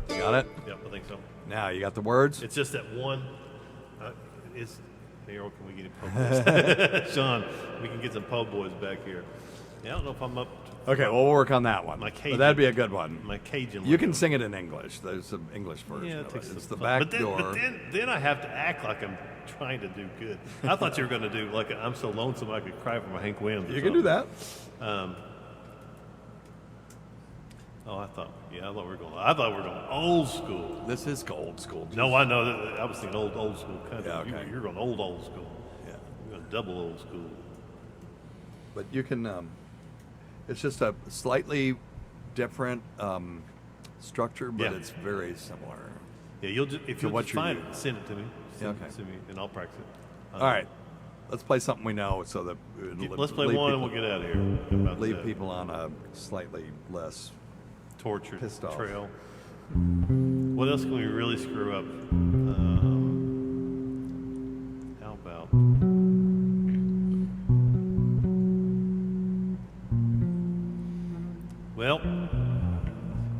Got it? Yep, I think so. Now you got the words? It's just that one. Is Harold? Can we get po' boys? Sean, we can get some po' boys back here. Yeah, I don't know if I'm up. Okay, well, we'll work on that one. My But Cajun, that'd be a good one. My Cajun. You can sing it in English. There's an English version Yeah, of it. takes It's some the fun. back But door. then I have to act like I'm trying to do good. I thought you were going to do like I'm so lonesome I could cry for my Hank Williams. or You can do something. that. I thought we were going old school. This is old school. No, I know. I was thinking old school country. Yeah, okay. You're going old school. Yeah. You're going double old school. But you can, it's just a slightly different structure, but Yeah. it's very similar. Yeah, you'll just, if to you'll what just you're find using. it, send it to me. Yeah, okay. Send me, and I'll practice it. All right. Let's play something we know so that Let's play one and we'll get out of here. How about Leave that? people on a slightly less tortured pissed off trail. What else can we really screw up? How about? Well,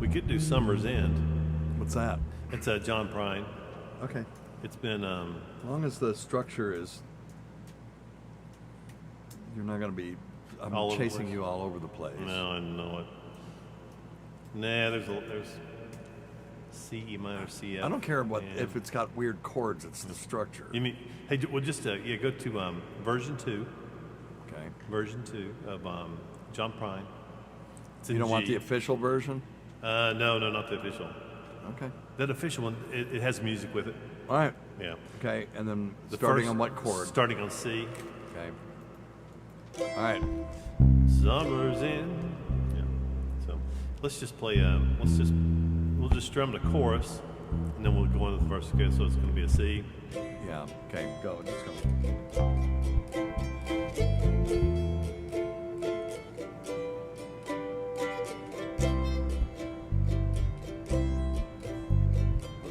we could do Summer's End. What's that? It's John Prine. Okay. It's been. As long as the structure is, you're not going to be. I'm All over the chasing place? you all over the place. No, I know it. Nah, there's C, E minor, C, F. I don't care what and- if it's got weird chords. It's the structure. You mean? Hey, well, just go to version 2. Okay. Version 2 of John Prine. It's You in don't want G. the official version? No, not the official. Okay. That official one, it has music with it. All right. Yeah. Okay, and then The starting first- on what chord? Starting on C. Okay. All right. Summer's in. Yeah. So let's just play. We'll just strum the chorus, and then we'll go into the verse again. So it's going to be a C. Yeah. Okay. Go. Let's go.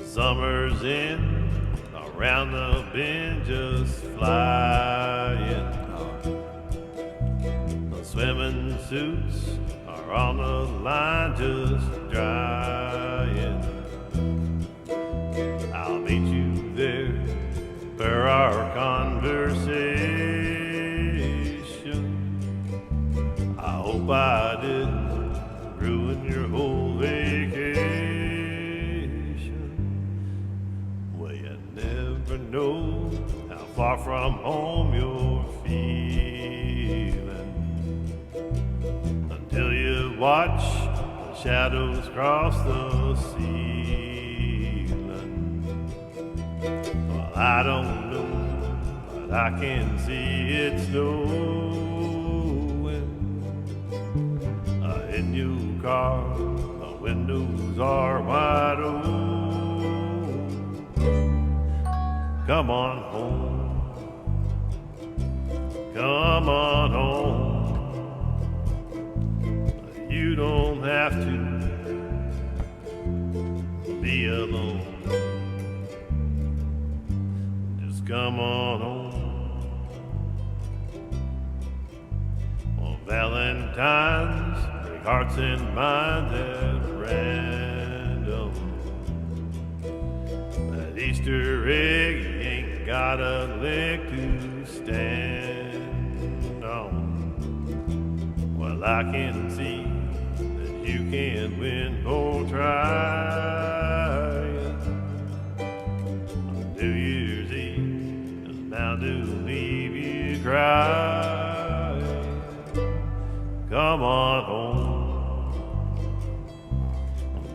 Summer's in, around the bend just flying. The swimming suits are on the line just drying. I'll meet you there for our conversation. I hope I didn't ruin your whole vacation. Never know how far from home you're feeling until you watch the shadows cross the ceiling. Well, I don't know, but I can see it snowing in your car. The windows are wide open. Come on home, come on home. You don't have to be alone. Just come on home. On Valentine's, break hearts and minds at random. That Easter egg ain't got a leg to stand on. Well, I can see that you can win for trying. New Year's Eve is bound to leave you crying. Come on home.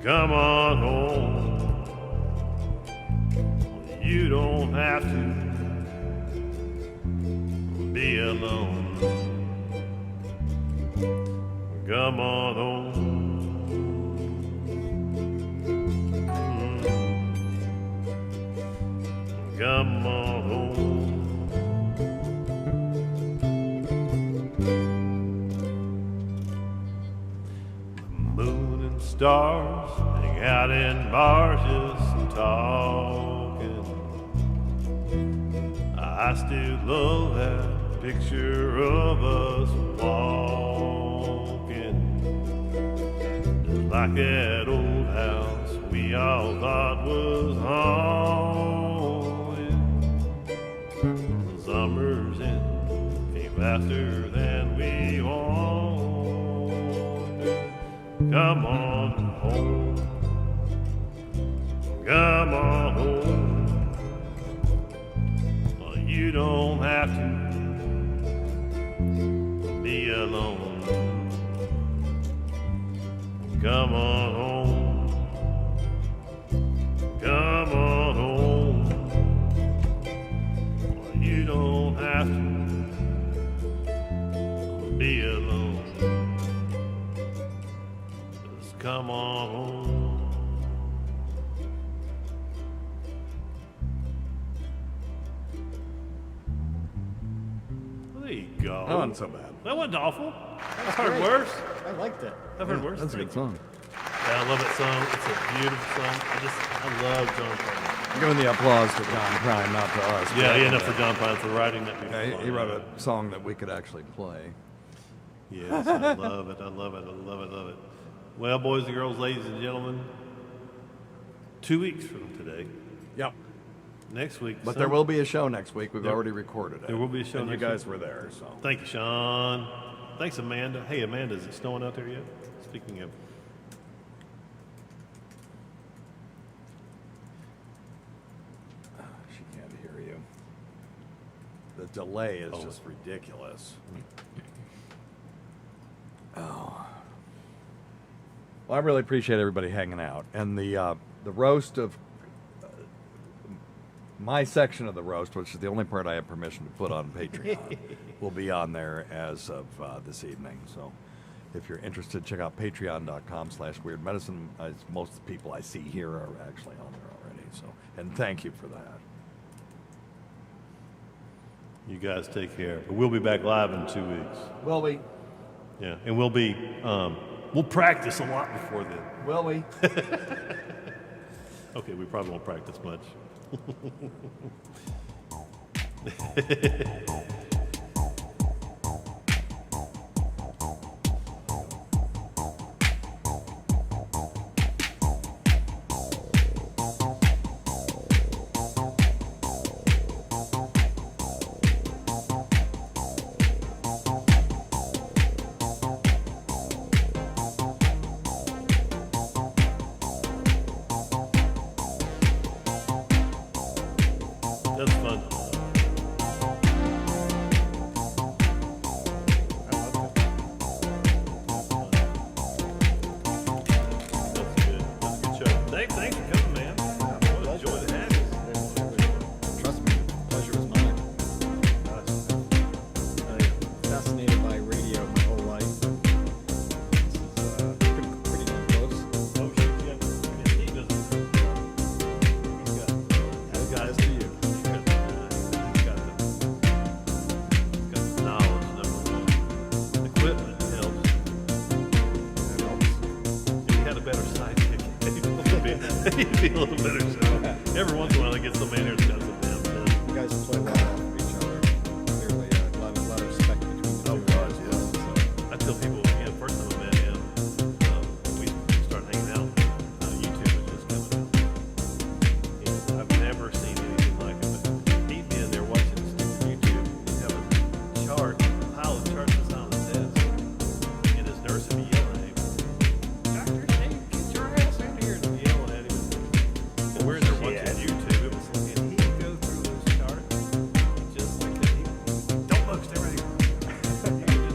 Come on home. You don't have to be alone. Come on home. Come on home. The moon and stars hang out in bars just talking. I still love that picture of us walking, just like that old house we all thought was haunted. The summer's in, came faster than we wanted. Come on home, come on home. You don't have to be alone. Come on home. Come on home. You don't have to be alone. Just come on home. There you go. That wasn't so bad. That wasn't awful. I've heard worse. I liked it. I've heard worse. That's a good song. Yeah, I love that song. It's a beautiful song. I love John Prine. I'm giving the applause to John Prine, not to us. Yeah, enough for John Prine for writing that beautiful Yeah, song. he wrote a song that we could actually play. Yes, I love it. I love it. I love it. I love it. Well, boys and girls, ladies and gentlemen, 2 weeks from today. Yep. Next week. But there will be a show next week. We've There- already recorded it. There will be a show and next you guys week. were there, so. Thank you, Sean. Thanks, Amanda. Hey, Amanda, is it snowing out there yet? Speaking of. She can't hear you. The delay is just ridiculous. Oh. Well, I really appreciate everybody hanging out. And the roast of my section of the roast, which is the only part I have permission to put on Patreon, will be on there as of this evening. So if you're interested, check out patreon.com/weirdmedicine. Most of the people I see here are actually on there already. So, and thank you for that. You guys take care. But we'll be back live in 2 weeks. Will we? Yeah, and we'll be we'll practice a lot before then. Will we? Okay, we probably won't practice much. That's fun. That's good show. Thanks for coming, man. What a joy to have you. Trust me, pleasure was mine. Fascinated by radio my whole life. This is pretty damn close. Oh, shit, yeah. He doesn't. He's got to you. He's got the knowledge, number one. Equipment helps. That helps. If he had a better sidekick, he'd be a little better. So every once in a while, he gets some man who's got some damn stuff. You guys play well off of each other. Clearly, a lot of respect between the two. Oh, God, yeah. I tell people, first time I met him, we started hanging out. YouTube was just coming out. And I've never seen anything like it. But he'd be in there watching YouTube. He'd have a chart, a pile of charts that's on his desk. And his nurse would be yelling at him, "Dr. Steve, get your ass in here," and yelling at him. And we're in there watching YouTube. It was like, and he'd go through those charts just like that. Don't look, stay right here.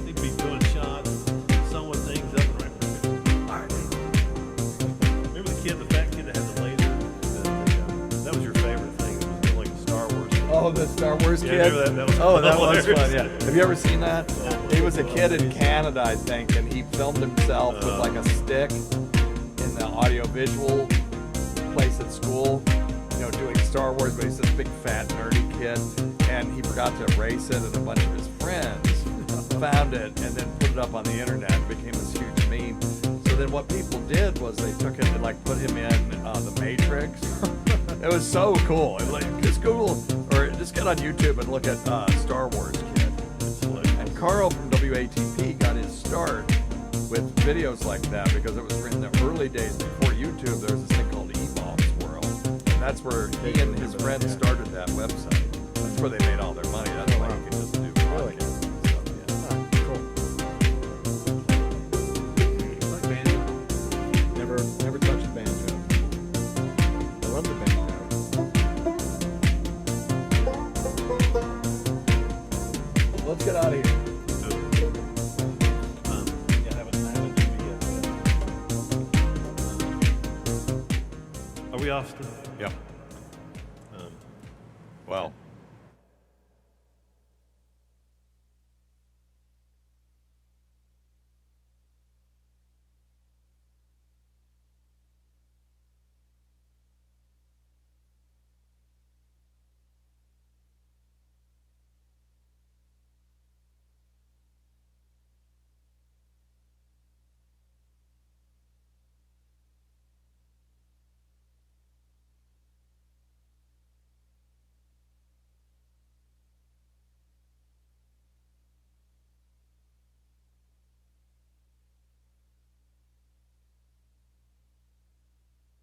He'd be doing shots, sewing things up and right. All right. Remember the kid, the fat kid that had the laser? That was your favorite thing. It was doing like the Star Wars. Oh, the Star Wars Yeah, kid? remember that? That was Oh, that was hilarious. fun, yeah. Have you ever seen that? He was a kid in Canada, I think, and he filmed himself with like a stick in the audiovisual place at school, doing Star Wars, but he's this big, fat, nerdy kid, and he forgot to erase it, and a bunch of his friends found it and then put it up on the internet. It became this huge meme. So then what people did was they took it and like put him in the Matrix. It was so cool. Just Google or just get on YouTube and look at Star Wars kid. And Carl from WATP got his start with videos like that because it was in the early days before YouTube. There was this thing called eBaum's World, and that's where he and his friends started that website. That's where they made all their money. That's why you can just do podcasts and stuff. Yeah. Cool. Like banjo. Never touched banjo. I love the banjo. Let's get out of here. Are we off still? Yep. Well.